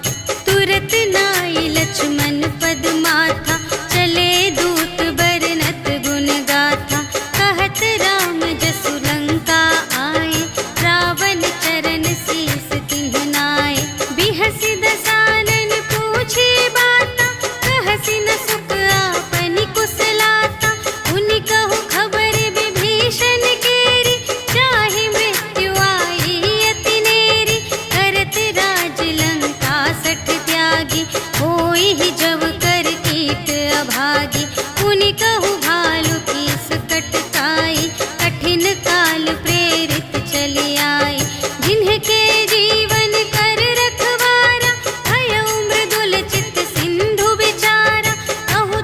Speaker 1: तुरत नाई लक्ष्मण पद माथा चले दूत बरनत गुण गाथा। कहत राम जसु लंका आए रावण चरण शीस तिन्ह नाए। बिहसि दसानन पूछे बाता कहसि न सुख आपनि कुशलाता। उनि कहु खबर विभीषण केरी चाहि मृत्यु आई अति नेरी। करत राज लंका सठ त्यागी होई ही जब कर कीट अभागी। उनि कहु भालु की सकट काई कठिन काल प्रेरित चली आई। जिन्हके जीवन कर रखवारा भयउ मृदुल चित सिंधु विचारा। कहु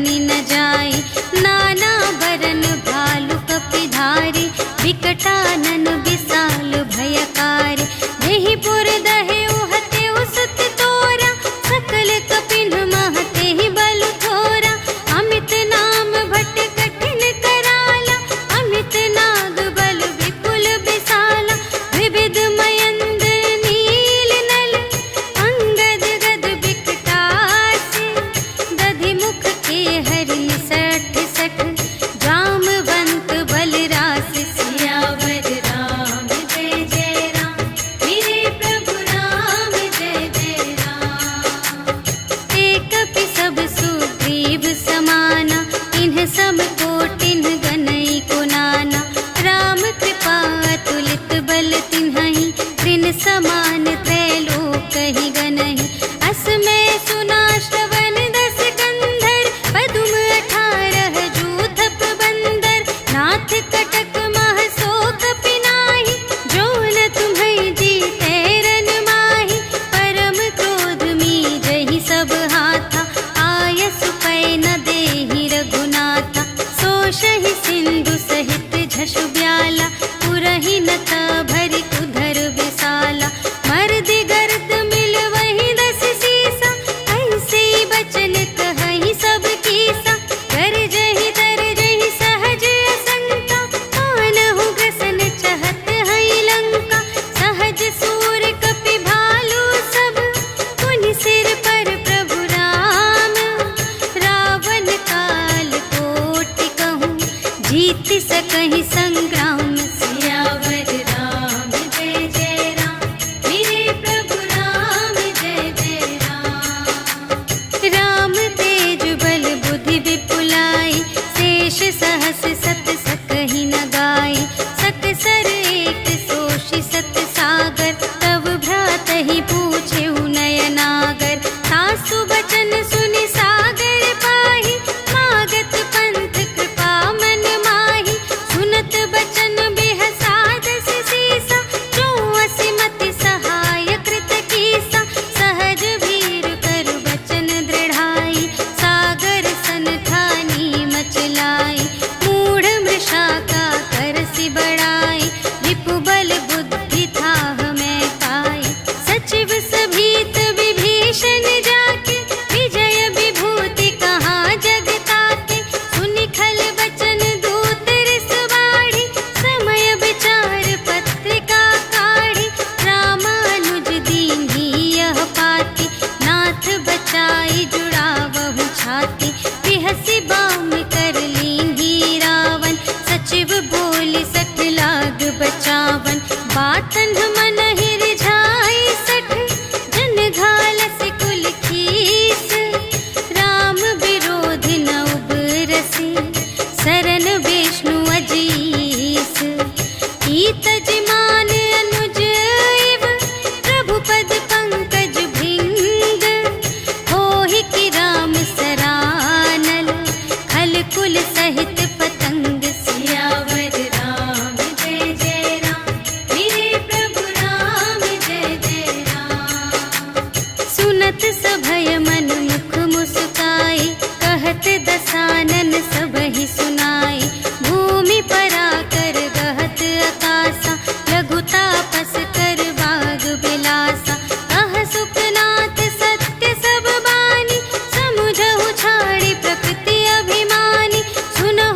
Speaker 1: बनी न जाई। नाना बरन भालु कपिधारी, विकटानन विशाल भयकारी। देहि पुर दहे उहते उसत तोरा, सकल कपिन महते ही बल थोरा। अमित नाम भट कठिन कराला, अमित नाग बल विपुल विशाला। विविध मयंद्र नील नल, अंगद गद विकटासी। दधि मुख के हरि सठ सठ, जामवंत बलरास। सियावर राम जय जय राम, मेरे प्रभु राम जय जय राम। एक कपि सब सुग्रीव समाना, इन्ह सम कोटिन गनई को नाना। राम कृपा अतुलित बल तिन्हहि, त्रिन समान त्रैलोकहि गनहि। असमय सुना श्रवण दस कंधर, पदुम 18 जूथप बंदर। नाथ कटक मह शोक पिनाहि, जो न तुम्है जीतै रन माहि। परम क्रोध मीजहि सब हाथा, आयसु पै न देहि रघुनाथा। सोषहि सिंधु सहित झषु ब्याला, पुरहि नत भरि उधर विशाला। मर्दि गर्द मिलवहि 10 सीसा, ऐसे बचन कहहि सब कीसा। गरजहि तरजहि सहज असंका, कानहु ग्रसन चहत हई लंका। सहज सूर कपि भालु सब, पुनि सिर पर प्रभु राम। रावण काल कोटि कहूँ, जीत सकहि संग्राम। सियावर राम जय जय राम, मेरे प्रभु राम जय जय राम। राम तेज बल बुद्धि विपुलाई, शेष सहस सत सकहि न गाई। सकसर एक सोषि सत सागर, तब भ्रातहि पूछेउ नयनागर। सासु बचन सुनि सागर पाहि, मागत पंथ कृपा मन माहि। सुनत बचन बिहसा 10 सीसा, जो असिमति सहाय कृत कीसा। सहज भीर करु बचन दृढ़ाई, सागर सन ठानी मचलाई। मूढ़ मृषा का करसि बड़ाई, रिपु बल बुद्धि थाह मैं पाई। सचिव सभीत विभीषण जाके, विजय विभूति कहाँ जग ताके। सुनि खल बचन दूत रिस बाढ़ी, समय विचार पत्रिका काढ़ी। रामानुज दीन्ही यह पाती, नाथ बचाई जुड़ावहु छाती। बिहसि बाम कर लीन्ही रावण, सचिव बोलि 60 लाग बचावन। बातन मन रिझाई 60, जन घालसि कुल खीस। राम विरोधि न उबरसि, सरन विष्णु अजीस। ईतज मान अनुज इव, प्रभु पद पंकज भृंग। होहि कि राम सरानल, खल कुल सहित पतंग। सियावर राम जय जय राम, मेरे प्रभु राम जय जय राम। सुनत सभय मन मुख मुस्काई, कहत दसानन सबहि सुनाई। भूमि पराकर गहत आकासा, लघु तापस कर बाग बिलासा। कह सुखनाथ सत्य सब बानी, समुझहु छाड़ी प्रकृति अभिमानी। सुनहु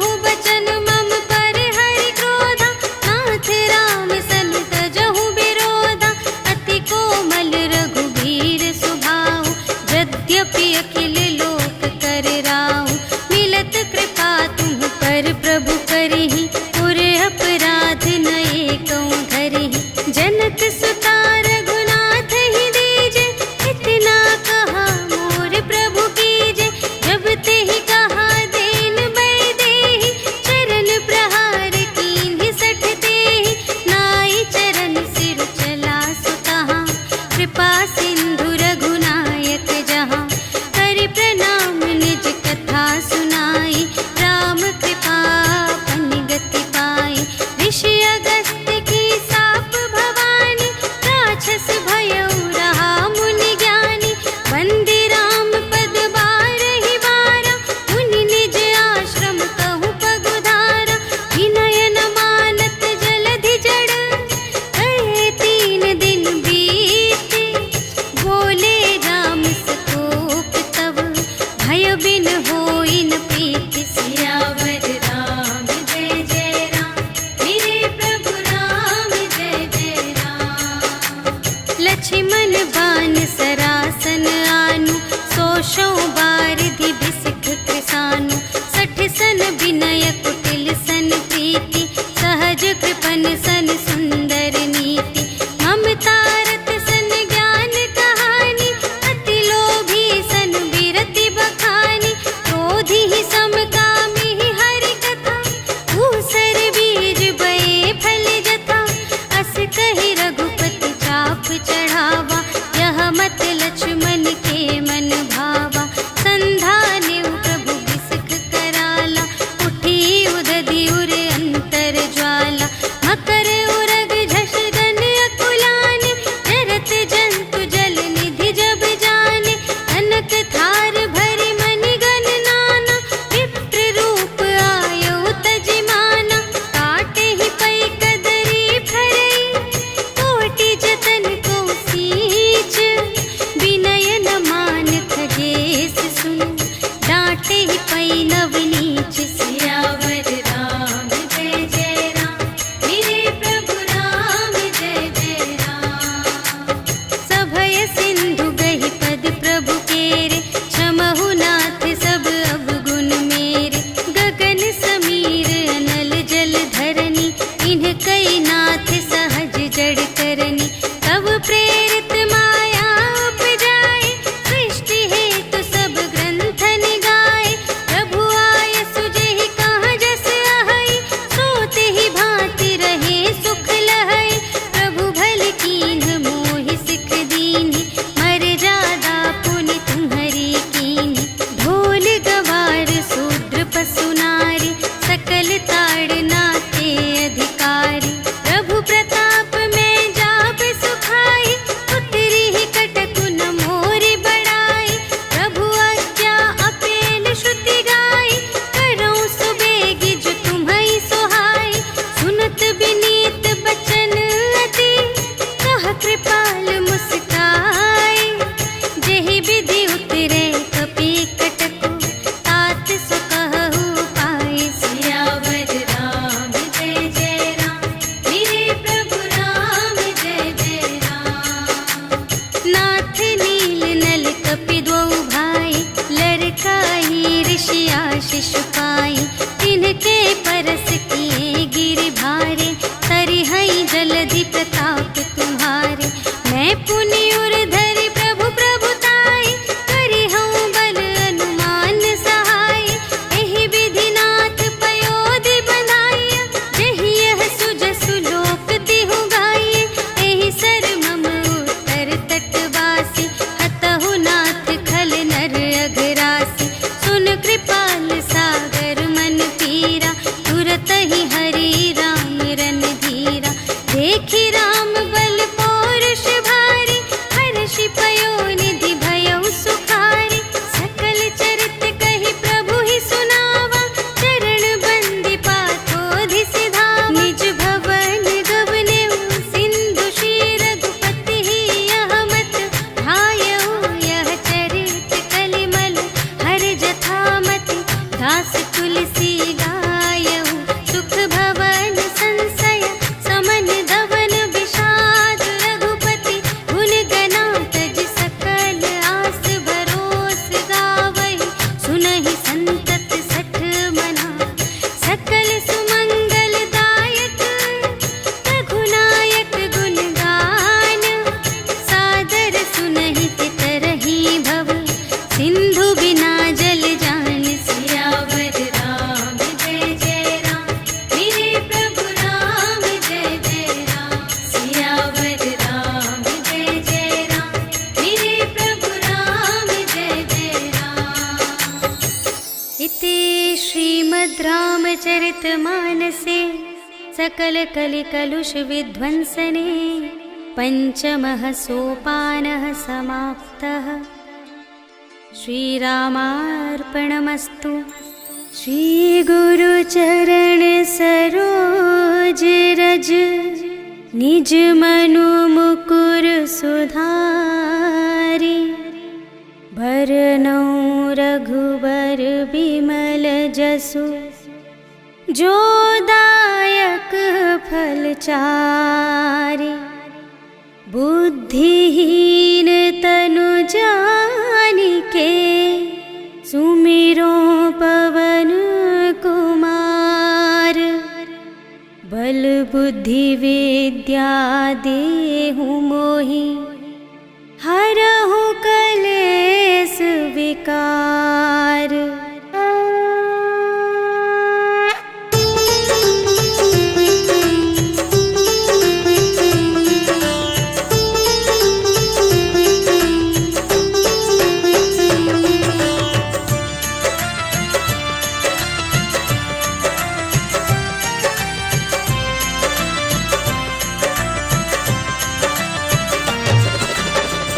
Speaker 1: शठ सन विनय कुटिल सन प्रीति, सहज कृपन सन सुंदर नीति। ममता रत सन ज्ञान कहानी, अति लोभी सन विरति बखानी। क्रोधी ही समकामी ही हरि कथा, ऊसर बीज बये फल जथा। अस कहि रघुपति चाप चढ़ावा, यह मत लक्ष्मण के मन भावा। संधाने प्रभु बिसख कराला, उठी उदधि उर अंतर ज्वाला। मकर उरग झष गन अकुलाने, जरत जंतु जल निधि जब जाने। कनक थार भरि मनि गण नाना, विप्र रूप आयौ तजिमाना। काटे ही पै कदरी फरई, कोटि जतन को सींच। विनय न मान खगेस सुन, डांटे ही पै नव नीच। सियावर राम जय जय राम, मेरे प्रभु राम जय जय राम। सभय सिंधु गहि पद प्रभु केरे, क्षमहु नाथ सब अवगुण मेरे। गगन समीर अनल जल धरनी, इन्ह कई नाथ सहज जड़ करनी। तब प्रेरित माया उपजाए, सृष्टि हेतु सब ग्रंथन गाए। प्रभु आय सुजेहि कहाँ जस अहै, सोते ही भांति रहे सुख लहै। प्रभु भल कीन्ह मोहि सिख दीन्हि, मर्यादा पुनि तुम्हरी कीन्हि। ढोल गवार शूद्र पशु नारी, सकल ताड़नाते अधिकारी। प्रभु प्रताप में जाप सुखाई, उतरी ही कटकु न मोरि बड़ाई। प्रभु आज्ञा अपेल श्रुति गाई, करऊँ सुबेगी जो तुम्है सोहाई। सुनत विनीत बचन अति, कह कृपाल मुस्काई। जेहि विधि उतरे कपि कटकु, तात सो कहु पाई। सियावर राम जय जय राम, मेरे प्रभु राम जय जय राम। नाथ नील नल कपि द्वौ भाई, लरकाई ऋषि आशीष पाई। तिनके परस किए गिरि भारे, तरिहै जलधि प्रताप तुम्हारे। मैं पुनि उर धरि प्रभु प्रभुताई, करिहउँ बल अनुमान सहाय। एहि विधि नाथ पयोधि बंधाइया, जेहि यह सुजसु लोक तिहु गाइए। एहि सर मम उत्तर तटवासी, हतहु नाथ खल नर अघरासी। सुन कृपाल सागर मन पीरा, तुरत ही हरि राम रन धीरा। देखि राम बल पौरुष भारी, हर्षि पयोनिधि भयउ सुखारी। सकल चरित कहि प्रभु ही सुनावा, चरण बंदी पाथोधि सिधावा। निज भवन गवनेउ सिंधु श्री रघुपति ही, यह मत ढायउ यह चरित कलिमल। हर जथामति दास तुलसी गायउ, सुख भवन संशय समन धवन विषाद। रघुपति गुण गना तज सकल आस, भरोस गावहि सुनहि संतत सठ मना। सकल सुमंगल दायक रघुनायक गुण गान, सादर सुनहि तितरहि भव, सिंधु बिना जल जान। सियावर राम जय जय राम, मेरे प्रभु राम जय जय राम। सियावर राम जय जय राम, मेरे प्रभु राम जय जय राम। इति श्रीमद् रामचरितमानसे सकल कलि कलुष विध्वंसने, पंचमः सोपानः समाप्तः। श्रीरामार्पणमस्तु। श्री गुरु चरण सरोज रज, निज मनु मुकुर सुधारी। भरनउँ रघुबर बिमल जसु, जो दायक फल चारि। बुद्धिहीन तनु जानिके, सुमिरो पवन बुद्धि विद्या देहु मोहि, हरहु कलेस विकार।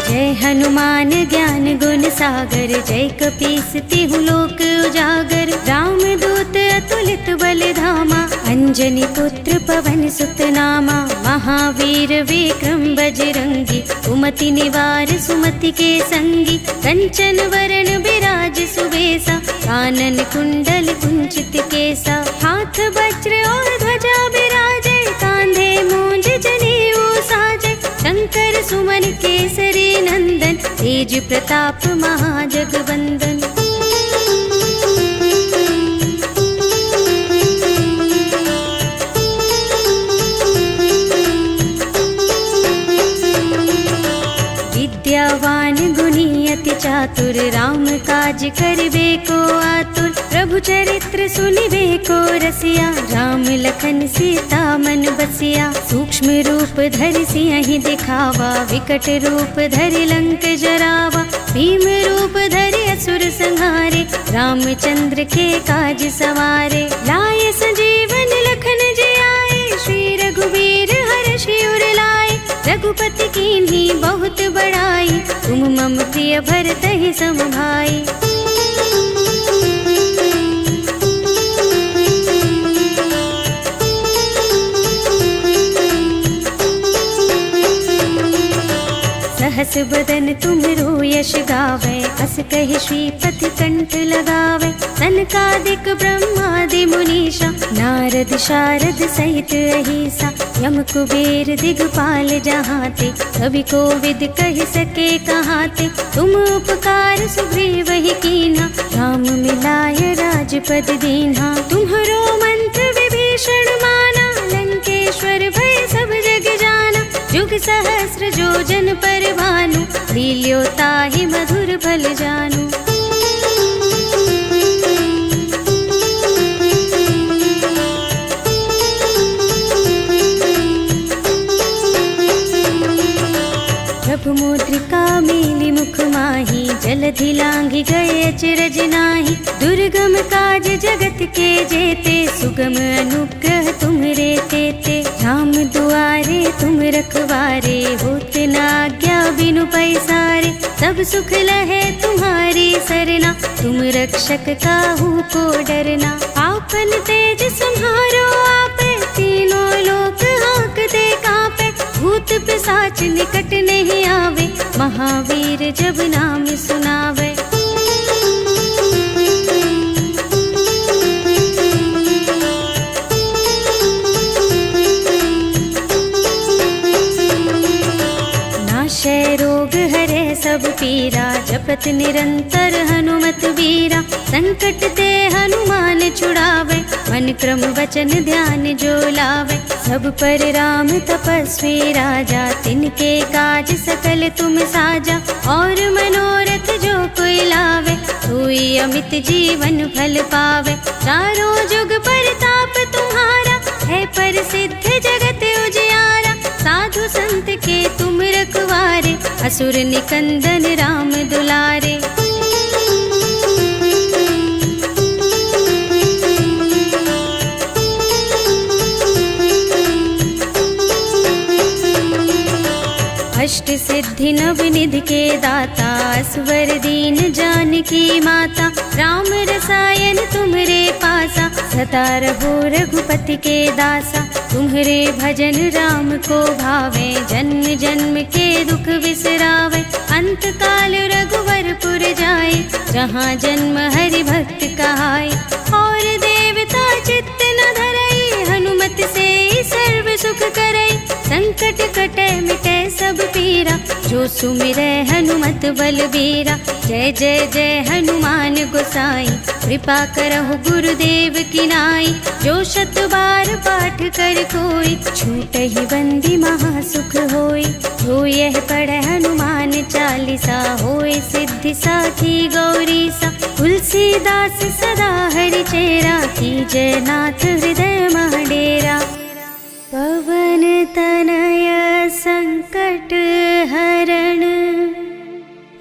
Speaker 1: जय हनुमान ज्ञान गुण सागर, जय कपीस तिहु लोक उजागर। राम दूत अतुलित बल धामा, अंजनी पुत्र पवन सुत नामा। महावीर विक्रम बजरंगी, कुमति निवार सुमति के संगी। कंचन वरण बिराज सुबेसा, कानन कुंडल कुंचित केसा। हाथ वज्र और ध्वजा बिराजे, कांधे मूंज जनेऊ साजे। शंकर सुमन केसरी नंदन, तेज प्रताप महाजगवंदन। विद्यावान गुणी अति चातुर, राम काज करिबे को आतुर। प्रभु चरित्र सुनिबे को रसिया, राम लखन सीता मन बसिया। सूक्ष्म रूप धरि सियहि दिखावा, विकट रूप धरि लंक जरावा। भीम रूप धरि असुर संहारे, रामचंद्र के काज सवारे। लाए संजीवन लखन जियाए, श्री रघुवीर हर्षि उर लाए। रघुपति कीन्ही बहुत बड़ाई, तुम मम प्रिय भरतहि सम भाई। सहस बदन तुमरो यश गावे, अस कहि श्रीपति कंठ लगावे। सनकादिक ब्रह्मादि मुनीषा, नारद शारद सहित अहिसा। यम कुबेर दिगपाल जहाते, कवि कोविद कहि सके कहाते। तुम उपकार सुग्रीव ही कीन्हा, राम मिलाय राजपद दीन्हा। तुम्हरो मंत्र विभीषण माना, लंकेश्वर भय सब जग जाना। जुग सहस्र जो जन पर भानु, लील्यो ताहि मधुर फल जानू। प्रभु मुद्रिका मेलि मुख माहि, जलधि लांघि गए अचरज नाहि। दुर्गम काज जगत के जेते, सुगम अनुग्रह तुम्हरे तेते। राम दुआरे तुम रखवारे, होत न आज्ञा बिनु पैसारे। सब सुख लहे तुम्हारी सरना, तुम रक्षक काहू को डरना। आपन तेज सम्हारो आपे, तीनों लोक हांकते कांपे। भूत पिशाच निकट नहीं आवे, महावीर जब नाम सुनावे। नाशय रोग हरे सब पीरा, जपत निरंतर हनुमत वीरा। संकट ते हनुमान छुड़ावे, मन क्रम वचन ध्यान जो लावे। सब पर राम तपस्वी राजा, तिनके काज सकल तुम साजा। और मनोरथ जो कोई लावे, सोई अमित जीवन फल पावे। चारों जुग परताप तुम्हारा, है प्रसिद्ध जगत उजियारा। साधु संत के तुम रखवारे, असुर निकंदन राम दुलारे। अष्ट सिद्धि नव निधि के दाता, स्वर दीन जानकी माता। राम रसायन तुम्हरे पासा, सदा रहो रघुपति के दासा। तुम्हरे भजन राम को भावे, जन्म जन्म के दुख बिसरावे। अंत काल रघुवरपुर जाए, जहाँ जन्म हरि भक्त कहाए। और देवता चित्त न धरई, हनुमत से सर्व सुख करई। संकट कटे मिटे सब पीरा, जो जो सुमिरै हनुमत बलबीरा। जय जय जय हनुमान गोसाई, कृपा करहु गुरुदेव की नाई। जो शत बार पाठ कर कोई, छूटहि बंदी महासुख होई। जो यह पढ़े हनुमान चालीसा, होय सिद्धि साखी गौरीसा। तुलसीदास सदा हरि चेरा, कीजय नाथ हृदय मह डेरा। पवन तनय संकट हरण,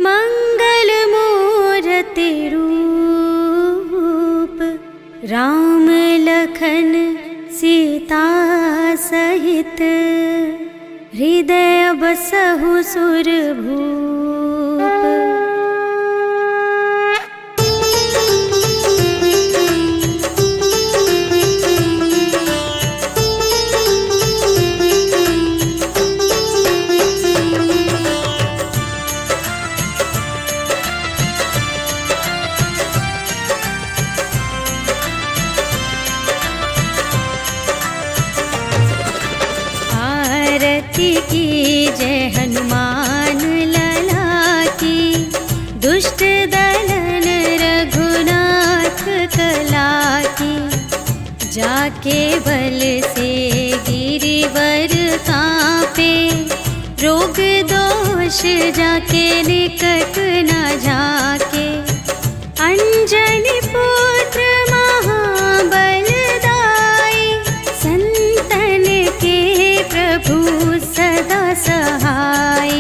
Speaker 1: मंगल मूरति रूप। राम लखन सीता सहित, हृदय बसहु सुरभूप। की जय हनुमान लला की, दुष्ट दलन रघुनाथ कला की। जाके बल से गिरिवर कांपे, रोग दोष जाके निकट न झाके। अंजनी पुत्र महाबल दाई, संतन के प्रभु सदा सहाय।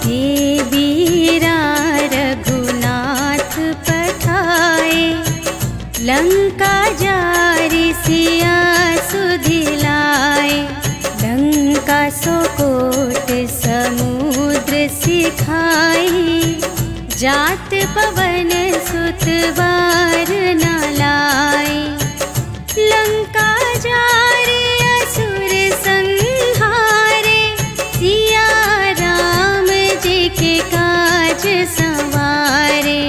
Speaker 1: देवीरा रघुनाथ पठाए, लंका जारि सिया सुधिलाए। लंका सोकोट समुद्र सिखाई, जात पवन सुत बार न लाई। लंका जारि असुर संहारे, सिया राम जी के काज संवारे।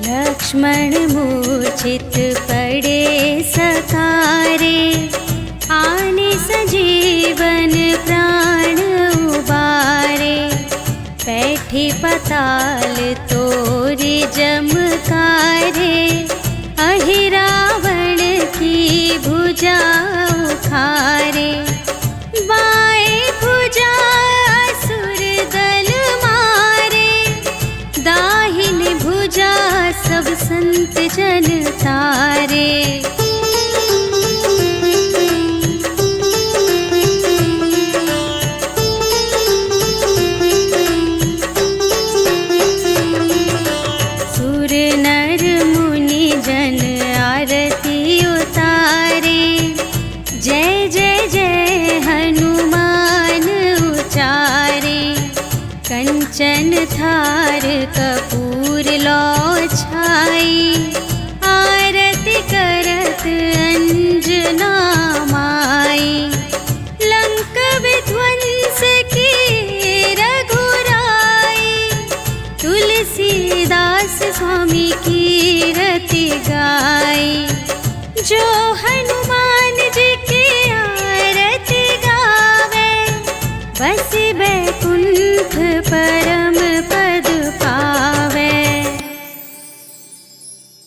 Speaker 1: लक्ष्मण मूर्छित पड़े सकारे, आने सजीवन प्राण उबारे। बैठी पताल तोरी जमकारे, अहि रावण की भुजा उखारे। बाएं भुजा असुर दल मारे, दाहिन भुजा सब संत जन तारे। सुर नर मुनि जन आरती उतारे, जय जय जय हनुमान उचारे। कंचन थार कपूर लौ छाई, आरती करत अंजना माई। लंक विध्वंस की रघुराई, तुलसीदास स्वामी की रति गाई। जो हनुमान जी की आरती गावे, बस बैकुंठ पर